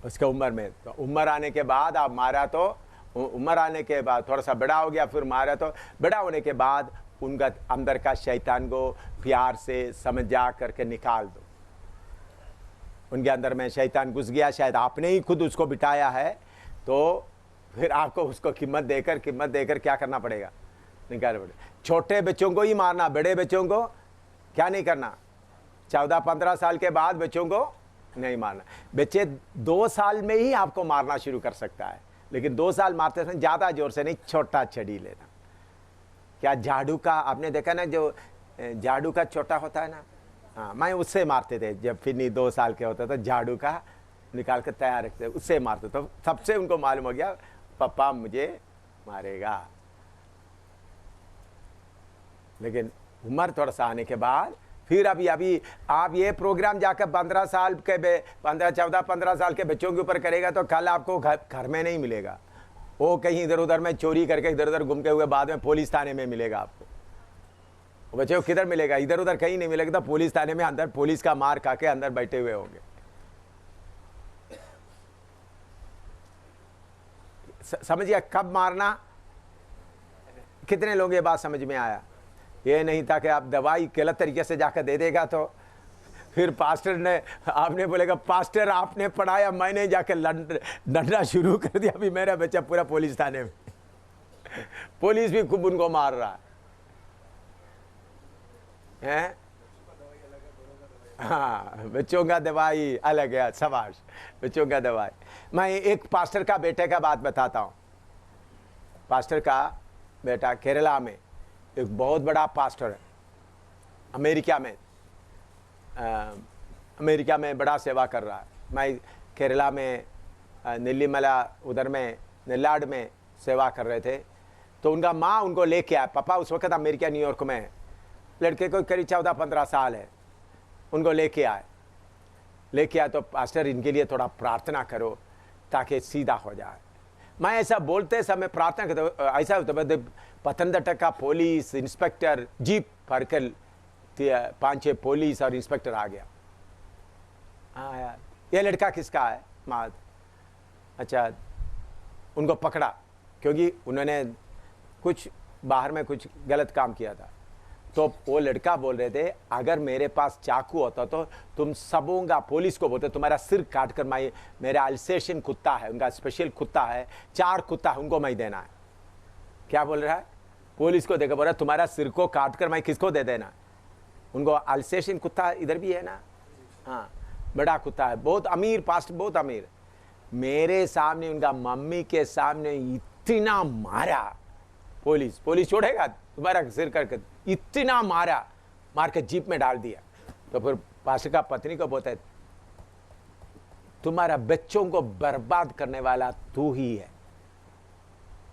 उसके उम्र में, तो उम्र आने के बाद आप मारा, तो उम्र आने के बाद थोड़ा सा बड़ा हो गया, फिर मारा, तो बड़ा होने के बाद उनका अंदर का शैतान को प्यार से समझा करके निकाल दो। उनके अंदर में शैतान घुस गया, शायद आपने ही खुद उसको बिठाया है, तो फिर आपको उसको कीमत देकर क्या करना पड़ेगा, निकालना पड़ेगा। छोटे बच्चों को ही मारना, बड़े बच्चों को क्या नहीं करना, 14-15 साल के बाद बच्चों को नहीं मारना। बच्चे 2 साल में ही आपको मारना शुरू कर सकता है, लेकिन 2 साल मारते समय ज़्यादा जोर से नहीं, छोटा छड़ी लेना। क्या झाड़ू का आपने देखा ना, जो झाड़ू का छोटा होता है ना, हाँ, मैं उससे मारते थे जब फिर 2 साल के होते तो झाड़ू का निकाल कर तैयार रखते, उससे मारते, तो सबसे उनको मालूम हो गया पापा मुझे मारेगा। लेकिन उम्र थोड़ा सा आने के बाद फिर अभी आप ये प्रोग्राम जाकर 15 साल के 14-15 साल के बच्चों के ऊपर करेगा, तो कल आपको घर में नहीं मिलेगा, वो कहीं इधर उधर में चोरी करके इधर उधर घूमते हुए बाद में पुलिस थाने में मिलेगा आपको। बच्चे को किधर मिलेगा, इधर उधर कहीं नहीं मिलेगा, तो पुलिस थाने में अंदर पुलिस का मार खा के अंदर बैठे हुए होंगे। समझिए कब मारना, कितने लोग ये बात समझ में आया? ये नहीं था कि आप दवाई गलत तरीके से जाकर दे देगा तो फिर पास्टर ने, आपने बोलेगा पास्टर आपने पढ़ाया, मैंने जाकर लड़ना शुरू कर दिया, अभी मेरा बच्चा पूरा पुलिस थाने में, पुलिस भी खूब उनको मार रहा है। हाँ, बच्चों का दवाई अलग है, शाबाश, बच्चों का दवाई। मैं एक पास्टर का बेटे का बात बताता हूँ। पास्टर का बेटा केरला में एक बहुत बड़ा पास्टर है, अमेरिका में बड़ा सेवा कर रहा है। मैं केरला में नीलीमला उधर में नेल्लाड में सेवा कर रहे थे, तो उनका माँ उनको लेके आया, पापा उस वक्त अमेरिका न्यूयॉर्क में है, लड़के को करीब 14-15 साल है, उनको लेके आए तो पास्टर इनके लिए थोड़ा प्रार्थना करो ताकि सीधा हो जाए। मैं ऐसा बोलते समय प्रार्थना करता, ऐसा होता है पतनमतिट्टा का पुलिस इंस्पेक्टर जीप भरकर 5-6 पुलिस और इंस्पेक्टर आ गया। हाँ यार, ये लड़का किसका है? माद। अच्छा, उनको पकड़ा क्योंकि उन्होंने कुछ बाहर में कुछ गलत काम किया था। तो वो लड़का बोल रहे थे अगर मेरे पास चाकू होता तो तुम सबों का, पुलिस को बोलते तुम्हारा सिर काट कर मैं, मेरा अल्सेशन कुत्ता है, उनका स्पेशल कुत्ता है, 4 कुत्ता है, उनको मैं देना है। क्या बोल रहा है? पुलिस को देखा, बोल रहा तुम्हारा सिर को काट कर मैं किसको दे देना? उनको अल्सेशन कुत्ता इधर भी है ना, हाँ, बड़ा कुत्ता है, बहुत अमीर पास्ट, बहुत अमीर। मेरे सामने उनका मम्मी के सामने इतना मारा, पुलिस छोड़ेगा तुम्हारा सिर करके, इतना मार के जीप में डाल दिया। तो फिर पास्टर का पत्नी को बोलता है तुम्हारा बच्चों को बर्बाद करने वाला तू ही है।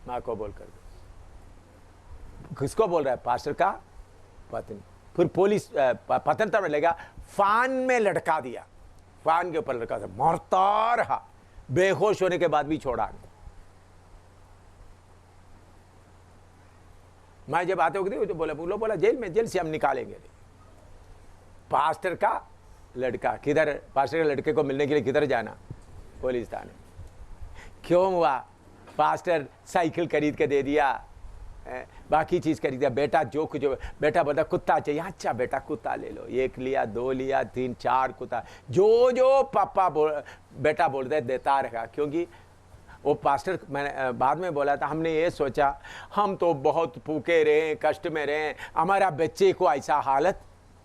माँ को बोलकर, किसको बोल रहा है? पास्टर का पत्नी। फिर पुलिस पतंतर में लेगा, फान में लटका दिया, फान के ऊपर लटका दिया, मरता रहा, बेहोश होने के बाद भी छोड़ा नहीं। मैं जब आते हो तो बोला जेल से हम निकालेंगे। पास्टर का लड़का किधर? पास्टर के लड़के को मिलने के लिए किधर जाना? पुलिस थाने। क्यों हुआ? पास्टर साइकिल खरीद के दे दिया, बाकी चीज खरीद दिया। बेटा जो कुछ, बेटा बोलता कुत्ता चाहिए, अच्छा बेटा कुत्ता ले लो, 1 लिया, 2 लिया, 3 4 कुत्ता, जो पापा बेटा बोलते देता रहा। क्योंकि वो पास्टर, मैंने बाद में बोला था, हमने ये सोचा हम तो बहुत भूखे रहे, कष्ट में रहे, हमारा बच्चे को ऐसा हालत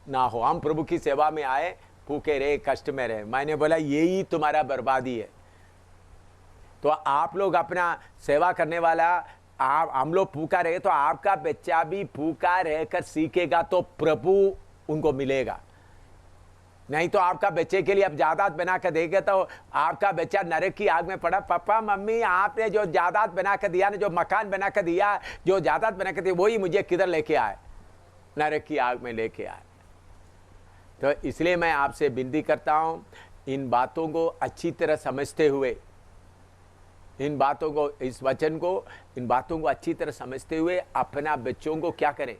ना हो, हम प्रभु की सेवा में आए, भूखे रहे, कष्ट में रहे। मैंने बोला यही तुम्हारा बर्बादी है। तो आप लोग अपना सेवा करने वाला, आप हम लोग भूखा रहे तो आपका बच्चा भी भूखा रहकर सीखेगा, तो प्रभु उनको मिलेगा। नहीं तो आपका बच्चे के लिए आप जायदाद बना कर देंगे तो आपका बच्चा नरक की आग में पड़ा। पापा मम्मी आपने जो जायदाद बना कर दिया ना, जो मकान बना कर दिया, जो जायदाद बना कर दिया, वही मुझे किधर लेके आए? नरक की आग में लेके आए। तो इसलिए मैं आपसे विनती करता हूं, इन बातों को अच्छी तरह समझते हुए, इन बातों को, इस वचन को, इन बातों को अच्छी तरह समझते हुए अपना बच्चों को क्या करें?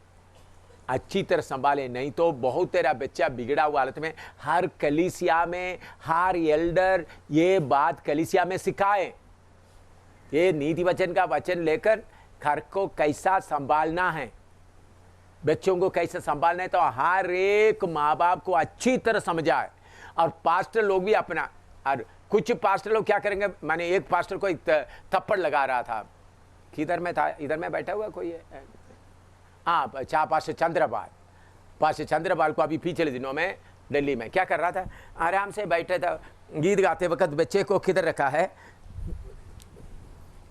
अच्छी तरह संभाले। नहीं तो बहुत तेरा बच्चा बिगड़ा हुआ हालत में, हर कलीसिया में, हर एल्डर ये बात कलीसिया में सिखाए, ये नीति वचन का वचन लेकर घर को कैसा संभालना है, बच्चों को कैसे संभालना है, तो हर एक माँ बाप को अच्छी तरह समझाए। और पास्टर लोग भी अपना, और कुछ पास्टर लोग क्या करेंगे, मैंने एक पास्टर को एक थप्पड़ लगा रहा था, किधर में था, इधर में बैठा हुआ कोई है, हाँ, पास्टर चंद्रपाल को अभी पिछले दिनों में दिल्ली में क्या कर रहा था, आराम से बैठे था, गीत गाते वक्त बच्चे को किधर रखा है,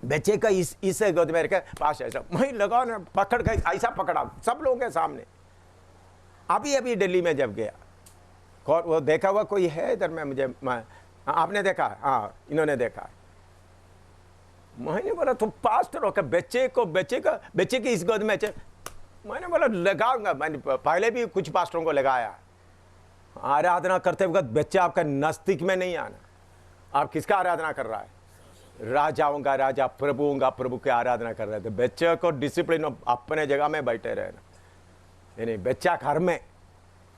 बच्चे का इस गोद में रखा, पास ऐसा वहीं लगाओ ना, पकड़ के ऐसा पकड़ा सब लोगों के सामने। अभी दिल्ली में जब गया, वो देखा हुआ कोई है इधर में? मुझे आपने देखा? हाँ, इन्होंने देखा। मैंने बोला तुम पास्टर हो क्या, बच्चे की इस गोद में? मैंने बोला लगाऊंगा। मैंने पहले भी कुछ पास्टरों को लगाया। आराधना करते वक्त बच्चा आपका नजदीक में नहीं आना। आप किसका आराधना कर रहा है? राजाओं का राजा, प्रभुओं का प्रभु की आराधना कर रहे थे। बच्चे को डिसिप्लिन अपने जगह में बैठे रहना, यानी बच्चा घर में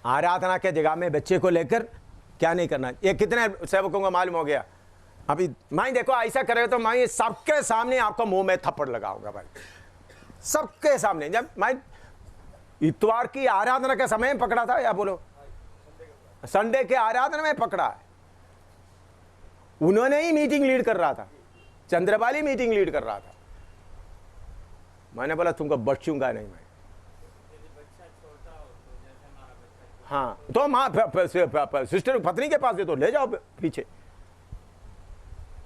आराधना के जगह में बच्चे को लेकर क्या नहीं करना। ये कितने सेवकों को मालूम हो गया? अभी मैं देखो ऐसा करे तो मैं सबके सामने आपको मुंह में थप्पड़ लगाऊंगा भाई, सबके सामने। जब मैं इतवार की आराधना के समय में पकड़ा था, या बोलो संडे के आराधना में पकड़ा है, उन्होंने ही मीटिंग लीड कर रहा था, चंद्रपाली मीटिंग लीड कर रहा था। मैंने बोला तुमको बख्शूंगा नहीं मैं। हाँ, तो माँ सिस्टर पत्नी के पास दे दो, ले जाओ पीछे,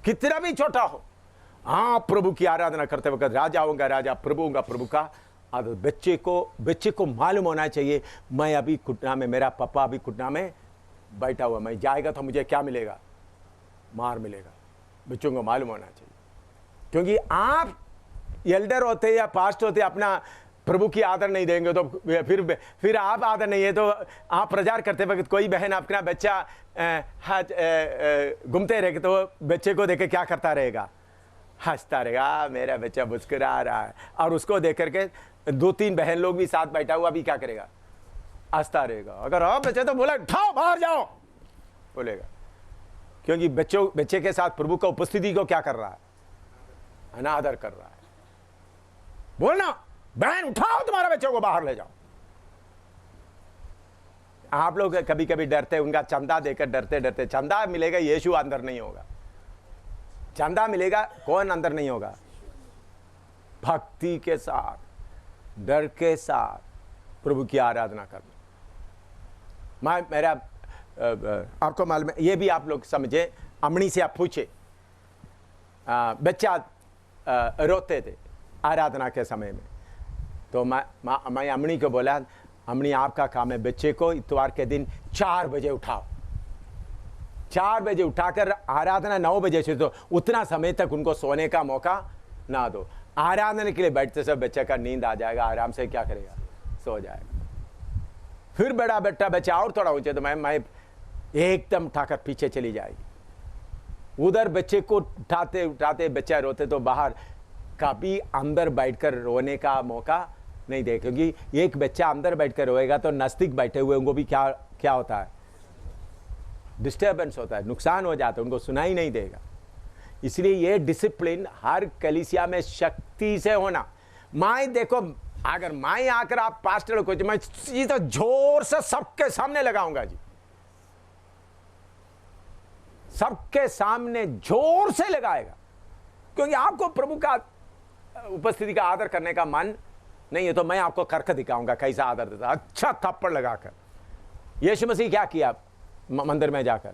कितना भी छोटा हो। हाँ, प्रभु की आराधना करते वक्त राजाओं का राजा, प्रभुओं का प्रभु का। अब बच्चे को मालूम होना चाहिए, मैं अभी घुटना में, मेरा पापा अभी घुटना में बैठा हुआ, मैं जाएगा तो मुझे क्या मिलेगा? मार मिलेगा। बच्चों को मालूम होना चाहिए, क्योंकि आप एल्डर होते या पास्ट होते अपना प्रभु की आदर नहीं देंगे तो फिर आप आदर नहीं है तो आप प्रचार करते वक्त कोई बहन अपना बच्चा घूमते रहेगा तो बच्चे को देख क्या करता रहेगा? हंसता रहेगा, मेरा बच्चा मुस्कुरा रहा है। और उसको देख करके 2-3 बहन लोग भी साथ बैठा हुआ भी क्या करेगा? हंसता रहेगा। अगर आप बच्चे तो बोला उठाओ बाहर जाओ बोलेगा, क्योंकि बच्चे के साथ प्रभु का उपस्थिति को क्या कर रहा है? अनादर कर रहा है। बोलना बहन उठाओ तुम्हारा बच्चे को बाहर ले जाओ। आप लोग कभी कभी डरते, उनका चंदा देकर डरते, चंदा मिलेगा यीशु अंदर नहीं होगा, चंदा मिलेगा कौन अंदर नहीं होगा? भक्ति के साथ, डर के साथ प्रभु की आराधना करना। मेरा आपको मालूम है, ये भी आप लोग समझे, अमनी से आप पूछे, बच्चा रोते थे आराधना के समय में, तो मैं अमनी को बोला, अमनी आपका काम है बच्चे को इतवार के दिन 4 बजे उठाओ, 4 बजे उठाकर आराधना 9 बजे से, तो उतना समय तक उनको सोने का मौका ना दो। आराधना के लिए बैठते सब बच्चे का नींद आ जाएगा, आराम से क्या करेगा, सो जाएगा। फिर बड़ा बच्चा और थोड़ा ऊंचे तो मैं एकदम उठाकर पीछे चली जाएगी। उधर बच्चे को उठाते उठाते बच्चा रोते तो बाहर, कभी अंदर बैठकर रोने का मौका नहीं दे, क्योंकि एक बच्चा अंदर बैठकर रोएगा तो नजदीक बैठे हुए उनको भी क्या होता है, डिस्टर्बेंस होता है, नुकसान हो जाता है, उनको सुनाई नहीं देगा। इसलिए ये डिसिप्लिन हर कलीसिया में शक्ति से होना। मैं देखो, अगर मैं आकर आप पास्टर को, मैं सीधा जोर से सबके सामने लगाऊंगा जी, सबके सामने जोर से लगाएगा, क्योंकि आपको प्रभु का उपस्थिति का आदर करने का मन नहीं है, तो मैं आपको करके दिखाऊंगा कैसा आदर देता। अच्छा थप्पड़ लगाकर। यीशु मसीह क्या किया मंदिर में जाकर,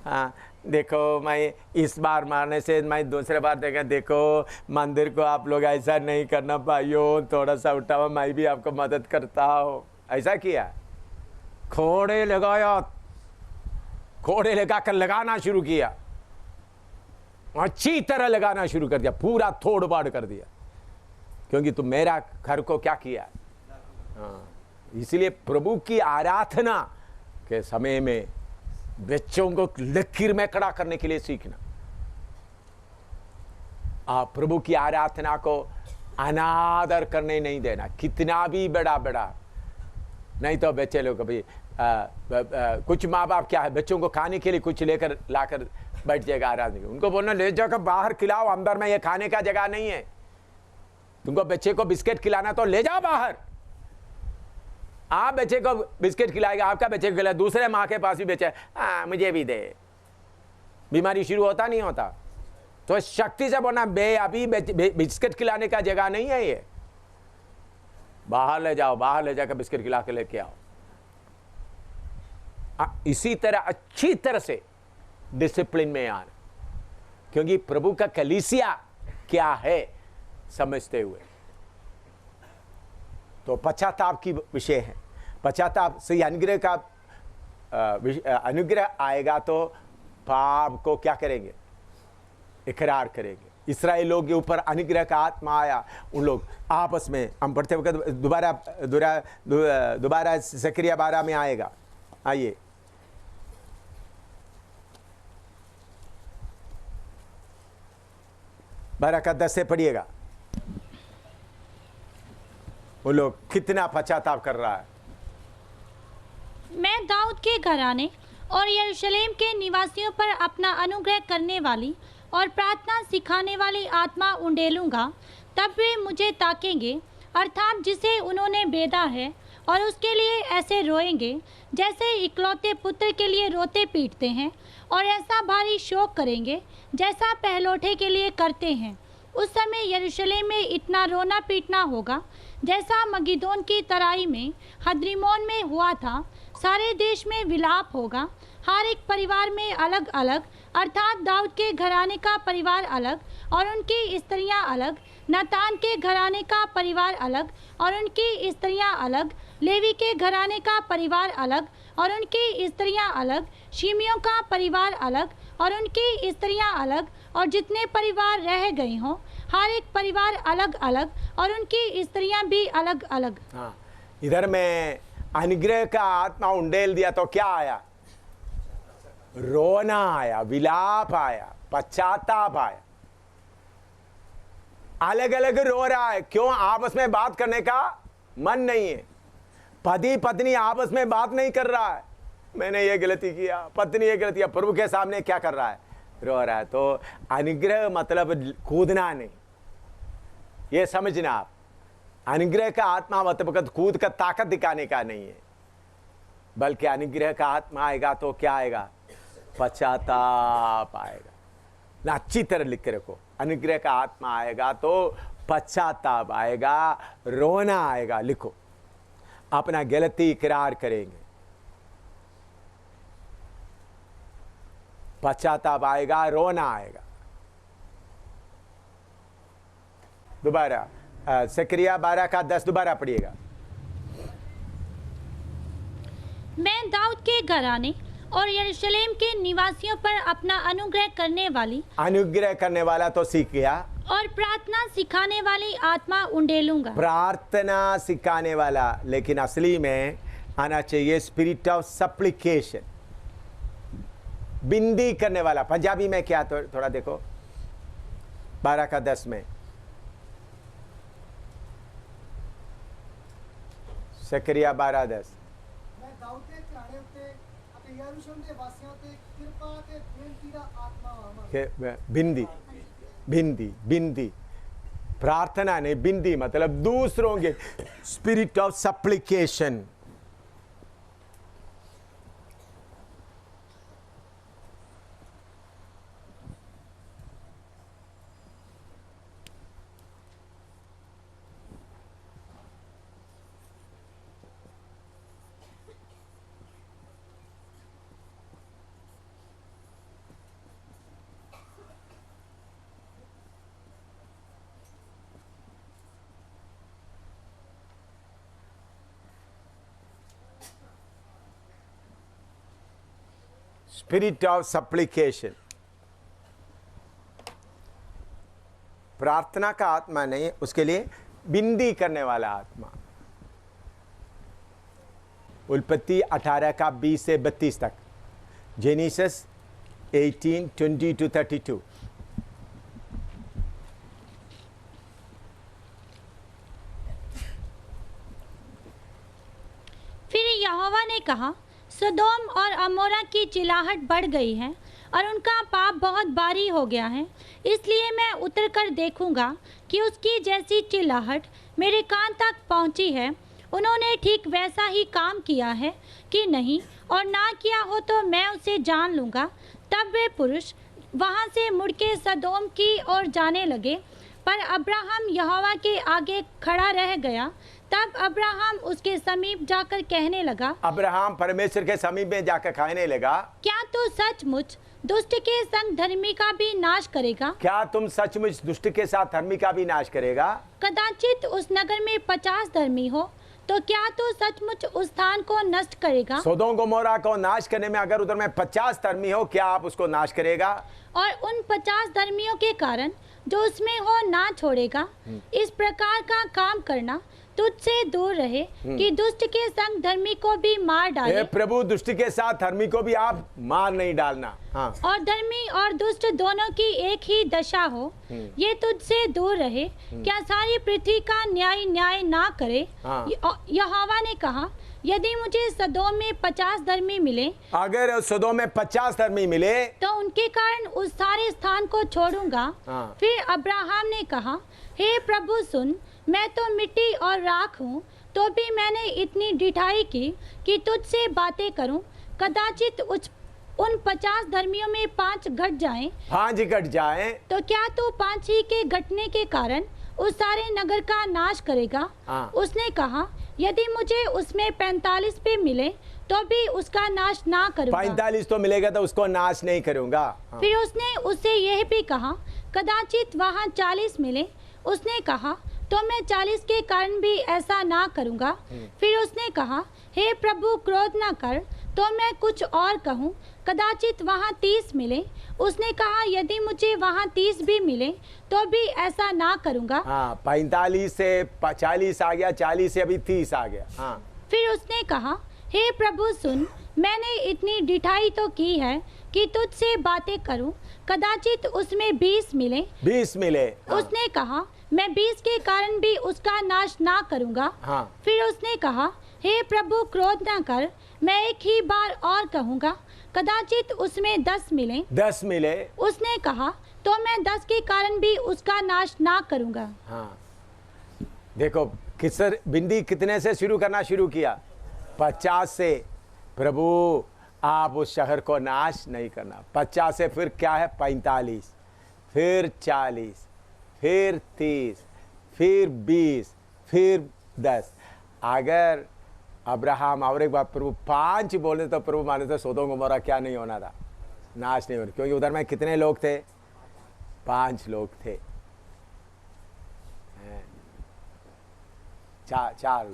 हाँ देखो मैं इस बार मारने से मैं दूसरे बार देखा, देखो मंदिर को आप लोग ऐसा नहीं करना भाइयों, थोड़ा सा उठा हुआ, मैं भी आपको मदद करता हूँ। ऐसा किया, खोड़े लगाया, खोड़े लगाकर लगाना शुरू किया, अच्छी तरह लगाना शुरू कर दिया, पूरा तोड़ बाड़ कर दिया, क्योंकि तुम मेरा घर को क्या किया। हाँ, इसलिए प्रभु की आराधना के समय में बच्चों को लकीर में खड़ा करने के लिए सीखना। आप प्रभु की आराधना को अनादर करने नहीं देना, कितना भी बड़ा नहीं तो बच्चे लोग कभी कुछ माँ बाप क्या है, बच्चों को खाने के लिए कुछ लेकर लाकर बैठ जाएगा आराधना, उनको बोलना ले जाकर बाहर खिलाओ, अंदर में ये खाने का जगह नहीं है। तुमको बच्चे को बिस्किट खिलाना तो ले जाओ बाहर, आप बच्चे को बिस्किट खिलाएगा, आपका बच्चे को खिलाए, दूसरे माँ के पास भी बच्चे मुझे भी दे, बीमारी शुरू होता नहीं होता। तो शक्ति से बोलना बे अभी बिस्किट खिलाने का जगह नहीं है, ये बाहर ले जाओ, बाहर ले जाकर बिस्किट खिला के लेके आओ। इसी तरह अच्छी तरह से डिसिप्लिन में आना, क्योंकि प्रभु का कलीसिया क्या है समझते हुए। तो पश्चाताप की विषय है, पश्चाताप से अनुग्रह का अनुग्रह आएगा तो पाप को क्या करेंगे, इकरार करेंगे। इस्राएल लोग के ऊपर अनुग्रह का आत्मा आया, उन लोग आपस में, हम पढ़ते वक्त दोबारा ज़करिया 12 में आएगा। आइए बारह का 10 से पढ़िएगा, वो लोग कितना पश्चाताप कर रहा है। मैं दाऊद के घराने और यरूशलेम के निवासियों पर अपना अनुग्रह करने वाली और प्रार्थना सिखाने वाली आत्मा उंडेलूंगा, तब वे मुझे ताकेंगे, अर्थात जिसे उन्होंने बेदा है, और उसके लिए ऐसे रोएंगे जैसे इकलौते पुत्र के लिए रोते पीटते हैं, और ऐसा भारी शोक करेंगे जैसा पहलौठे के लिए करते हैं। उस समय यरूशलेम में इतना रोना पीटना होगा जैसा मगिदोन की तराई में हद्रिमोन में हुआ था। सारे देश में विलाप होगा, हर एक परिवार में अलग अलग, अर्थात दाऊद के घराने का परिवार अलग और उनकी स्त्रियां अलग, नातान के घराने का परिवार अलग और उनकी स्त्रियां अलग, लेवी के घराने का परिवार अलग और उनकी स्त्रियां अलग, शिमियों का परिवार अलग और उनकी स्त्रियां अलग, और जितने परिवार रह गए हों हर एक परिवार अलग अलग और उनकी स्त्रियां भी अलग अलग। हाँ, इधर में अनुग्रह का आत्मा उंडेल दिया तो क्या आया, रोना आया, विलाप आया, पश्चाताप आया, अलग अलग रो रहा है। क्यों? आपस में बात करने का मन नहीं है, पति पत्नी आपस में बात नहीं कर रहा है, मैंने ये गलती किया, पत्नी ये गलती किया, प्रभु के सामने क्या कर रहा है, रो रहा है। तो अनुग्रह मतलब कूदना नहीं, ये समझना आप, अनुग्रह का आत्मा मतलब कूद कर ताकत दिखाने का नहीं है, बल्कि अनुग्रह का आत्मा आएगा तो क्या आएगा, पश्चाताप आएगा ना। अच्छी तरह लिख के रखो, अनुग्रह का आत्मा आएगा तो पश्चाताप आएगा, रोना आएगा। लिखो, अपना गलती इकरार करेंगे, पश्चाताप आएगा, रोना आएगा। दोबारा ज़करिया 12 का 10 दोबारा पढ़िएगा। मैं दाऊद के घराने और यरूशलेम के निवासियों पर अपना अनुग्रह करने वाली अनुग्रह करने वाला तो सीख गया, और प्रार्थना सिखाने वाली आत्मा उंडेलूंगा। प्रार्थना सिखाने वाला, लेकिन असली में आना चाहिए स्पिरिट ऑफ सप्लिकेशन, बिंदी करने वाला। पंजाबी में क्या, तो थोड़ा देखो 12 का 10 में, सकरिया 12:10। ਮੈਂ ਦਾਊਦ ਦੇ ਘਰਾਣੇ ਉੱਤੇ ਅਤੇ ਯਰੂਸ਼ਲਮ ਦੇ ਵਾਸੀਆਂ ਤੇ ਕਿਰਪਾ ਤੇ ਬੇਨਤੀ ਦਾ ਆਤਮਾ ਆਵਾਂ। बिंदी बिंदी बिंदी, प्रार्थना नहीं, बिंदी मतलब दूसरों के स्पिरिट ऑफ सप्लिकेशन। स्पिरिट ऑफ सप्लिकेशन, प्रार्थना का आत्मा नहीं, उसके लिए बिंदी करने वाला आत्मा। उत्पत्ति 18 का 20 से 32 तक, जेनेसिस 18:20-32। फिर यहोवा ने कहा, सदोम और अमोरा की चिल्लाहट बढ़ गई है और उनका पाप बहुत भारी हो गया है, इसलिए मैं उतर कर देखूंगा कि उसकी जैसी चिल्लाहट मेरे कान तक पहुंची है, उन्होंने ठीक वैसा ही काम किया है कि नहीं, और ना किया हो तो मैं उसे जान लूँगा। तब वे पुरुष वहाँ से मुड़ के सदोम की ओर जाने लगे, पर अब्राहम यहोवा के आगे खड़ा रह गया। तब अब्राहम उसके समीप जाकर कहने लगा, अब्राहम परमेश्वर के समीप में जाकर कहने लगा, क्या तू सचमुच दुष्ट के संग धर्मी का भी नाश करेगा? क्या तुम सचमुच दुष्ट के साथ धर्मी का भी नाश करेगा? कदाचित उस नगर में 50 धर्मी हो, तो क्या तू सचमुच उस स्थान को नष्ट करेगा? सोदोम गोमोरा को नाश करने में अगर उधर में 50 धर्मी हो, क्या आप उसको नाश करेगा? और उन 50 धर्मियों के कारण जो उसमें हो ना छोड़ेगा। इस प्रकार का काम करना तुझसे दूर रहे कि दुष्ट के संग धर्मी को भी मार डाले। हे प्रभु, दुष्ट के साथ धर्मी को भी आप मार नहीं डालना। हाँ। और धर्मी और दुष्ट दोनों की एक ही दशा हो, ये तुझसे दूर रहे। क्या सारी पृथ्वी का न्याय ना करे? हाँ। यहोवा ने कहा, यदि मुझे सदोम में 50 धर्मी मिले, अगर सदोम में 50 धर्मी मिले, तो उनके कारण उस सारे स्थान को छोड़ूंगा। हाँ। फिर अब्राहम ने कहा, हे प्रभु सुन, मैं तो मिट्टी और राख हूँ, तो भी मैंने इतनी ढिठाई की कि तुझसे बातें करूं। कदाचित उन 50 धर्मियों में 5 घट जाएं, 5 घट जाएं, तो क्या तू 5 ही के घटने के कारण उस सारे नगर का नाश करेगा? हाँ। उसने कहा, यदि मुझे उसमें 45 पे मिले तो भी उसका नाश ना करूंगा। 45 तो मिलेगा तो उसको नाश नहीं करूंगा। हाँ। फिर उसने उससे यह भी कहा, कदाचित वहाँ 40 मिले। उसने कहा, तो मैं 40 के कारण भी ऐसा ना करूंगा। फिर उसने कहा, हे प्रभु क्रोध न कर, तो मैं कुछ और कहूँ, कदाचित वहाँ 30 मिले। उसने कहा, यदि मुझे वहाँ 30 भी मिले तो भी ऐसा ना करूंगा। हाँ, 45 से 40 आ गया, 40 से अभी 30 आ गया। हाँ। फिर उसने कहा, हे प्रभु सुन, मैंने इतनी ढिठाई तो की है कि तुझसे बातें करूं, कदाचित उसमें 20 मिले। 20 मिले। हाँ। उसने कहा, मैं 20 के कारण भी उसका नाश ना करूंगा। हाँ। फिर उसने कहा, हे प्रभु क्रोध न कर, मैं एक ही बार और कहूँगा, कदाचित उसमें 10 मिले। 10 मिले। उसने कहा, तो मैं 10 के कारण भी उसका नाश ना करूंगा। हाँ। देखो किसर बिंदी कितने से शुरू करना शुरू किया? 50 से। प्रभु आप उस शहर को नाश नहीं करना। 50 से फिर क्या है? 45, फिर 40, फिर 30, फिर 20, फिर 10। अगर अब्राहम और एक बार प्रभु 5 बोले तो प्रभु माने तो सोदोम गोमोरा क्या नहीं होना था? नाश नहीं होना, क्योंकि उधर में कितने लोग थे? 5 लोग थे। 4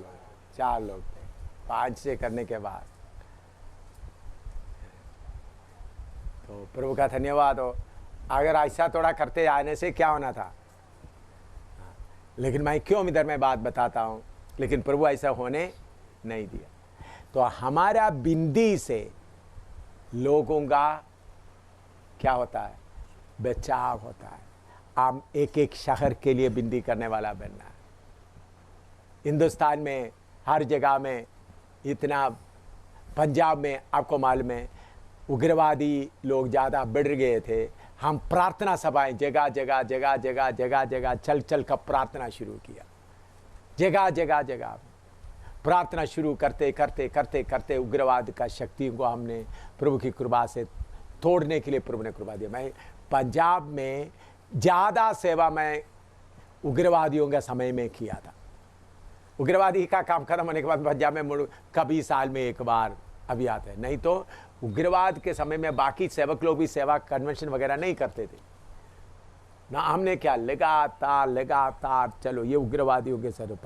लोग थे। 5 से करने के बाद तो प्रभु का धन्यवाद हो। अगर ऐसा थोड़ा करते आने से क्या होना था, लेकिन मैं क्यों इधर में बात बताता हूँ, लेकिन प्रभु ऐसा होने नहीं दिया। तो हमारा बिंदी से लोगों का क्या होता है, बचाव होता है। आप एक एक शहर के लिए बिंदी करने वाला बनना है। हिंदुस्तान में हर जगह में इतना, पंजाब में आपको मालूम है उग्रवादी लोग ज़्यादा बढ़ गए थे। हम प्रार्थना सभाएं जगह जगह जगह जगह जगह जगह चल चल कर प्रार्थना शुरू किया। जगह जगह जगह प्रार्थना शुरू करते करते करते करते उग्रवाद का शक्तियों को हमने प्रभु की कृपा से तोड़ने के लिए प्रभु ने कृपा दिया। मैं पंजाब में ज़्यादा सेवा मैं उग्रवादियों के समय में किया था। उग्रवादी का काम खत्म होने के बाद पंजाब में कभी साल में एक बार अभी आते हैं, नहीं तो उग्रवाद के समय में बाकी सेवक लोग भी सेवा कन्वेंशन वगैरह नहीं करते थे ना। हमने क्या लगातार लगातार चलो ये उग्रवादियों के सर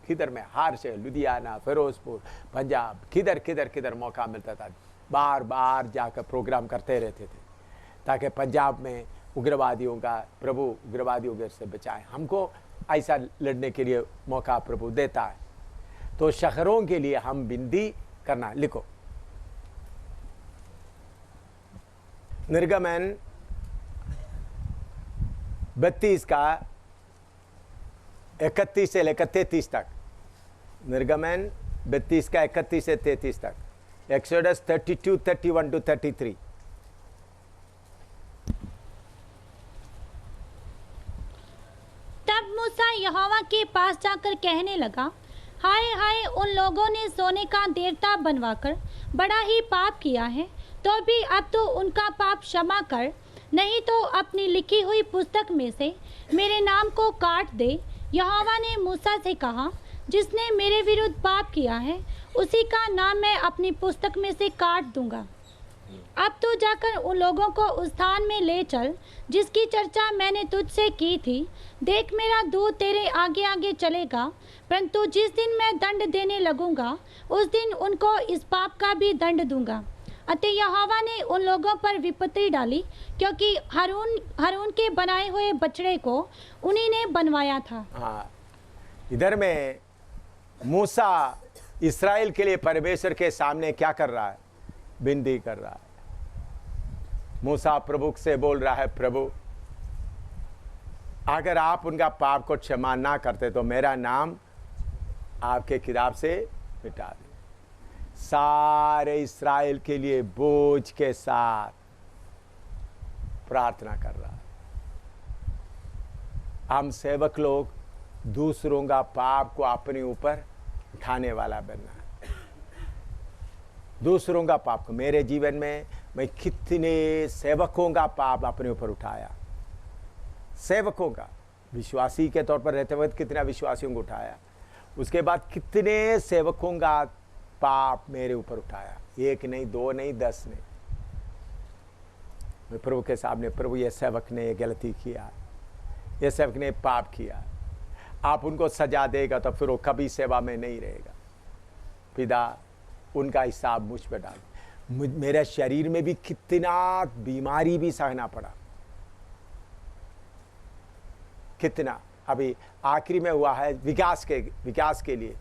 किधर में हर शहर, लुधियाना, फिरोजपुर, पंजाब, किधर किधर किधर मौका मिलता था, बार बार जाकर प्रोग्राम करते रहते थे ताकि पंजाब में उग्रवादियों का प्रभु उग्रवादियों से बचाए। हमको ऐसा लड़ने के लिए मौका प्रभु देता है। तो शहरों के लिए हम विनती करना। लिखो निर्गमन 32 का 31 से लेकर 33 तक। निर्गमन 32 का 31 से 33 तक। Exodus 32, 31 to 33। तब मूसा यहोवा के पास जाकर कहने लगा, हाय हाय, उन लोगों ने सोने का देवता बनवाकर बड़ा ही पाप किया है। तो भी अब तो उनका पाप क्षमा कर, नहीं तो अपनी लिखी हुई पुस्तक में से मेरे नाम को काट दे। यहोवा ने मूसा से कहा, जिसने मेरे विरुद्ध पाप किया है उसी का नाम मैं अपनी पुस्तक में से काट दूंगा। अब तो जाकर उन लोगों को उस स्थान में ले चल जिसकी चर्चा मैंने तुझसे की थी। देख, मेरा दूत तेरे आगे आगे चलेगा, परंतु जिस दिन मैं दंड देने लगूंगा उस दिन उनको इस पाप का भी दंड दूंगा। अतः यहोवा ने उन लोगों पर विपत्ति डाली, क्योंकि हारून के बनाए हुए बछड़े को उन्हीं ने बनवाया था। हाँ, इधर में मूसा इस्राएल के लिए परमेश्वर के सामने क्या कर रहा है, विनती कर रहा है। मूसा प्रभु से बोल रहा है, प्रभु अगर आप उनका पाप को क्षमा ना करते तो मेरा नाम आपके किताब से मिटा दे। सारे इस्राएल के लिए बोझ के साथ प्रार्थना कर रहा है। हम सेवक लोग दूसरों का पाप को अपने ऊपर उठाने वाला बनना है। दूसरों का पाप को, मेरे जीवन में मैं कितने सेवकों का पाप अपने ऊपर उठाया। सेवकों का, विश्वासी के तौर पर रहते वक्त कितना विश्वासियों को उठाया, उसके बाद कितने सेवकों का पाप मेरे ऊपर उठाया। 1 नहीं, 2 नहीं, 10 नहीं। मैं प्रभु के सामने, प्रभु ये सेवक ने ये गलती किया, ये सेवक ने पाप किया, आप उनको सजा देगा तो फिर वो कभी सेवा में नहीं रहेगा। पिता उनका हिसाब मुझ पर डाल। मेरे शरीर में भी कितना बीमारी भी सहना पड़ा, कितना। अभी आखिरी में हुआ है विकास के लिए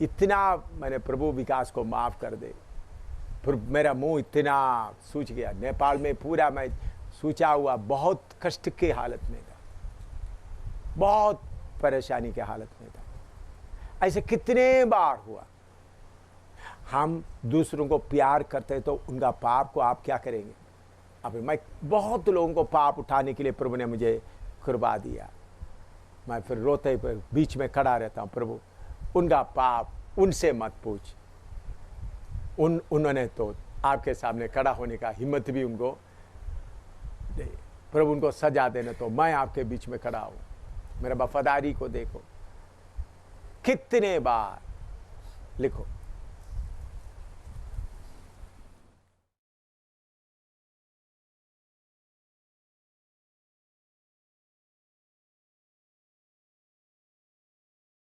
इतना मैंने, प्रभु विकास को माफ कर दे। फिर मेरा मुंह इतना सूज गया, नेपाल में पूरा मैं सूचा हुआ, बहुत कष्ट की हालत में था, बहुत परेशानी की हालत में था। ऐसे कितने बार हुआ। हम दूसरों को प्यार करते तो उनका पाप को आप क्या करेंगे। अभी मैं बहुत लोगों को पाप उठाने के लिए प्रभु ने मुझे कृपा दिया। मैं फिर रोते पर बीच में खड़ा रहता हूँ, प्रभु उनका पाप उनसे मत पूछ। उन्होंने तो आपके सामने खड़ा होने का हिम्मत भी उनको दे। प्रभु उनको सजा देना, तो मैं आपके बीच में खड़ा हूँ। मेरा वफादारी को देखो कितने बार। लिखो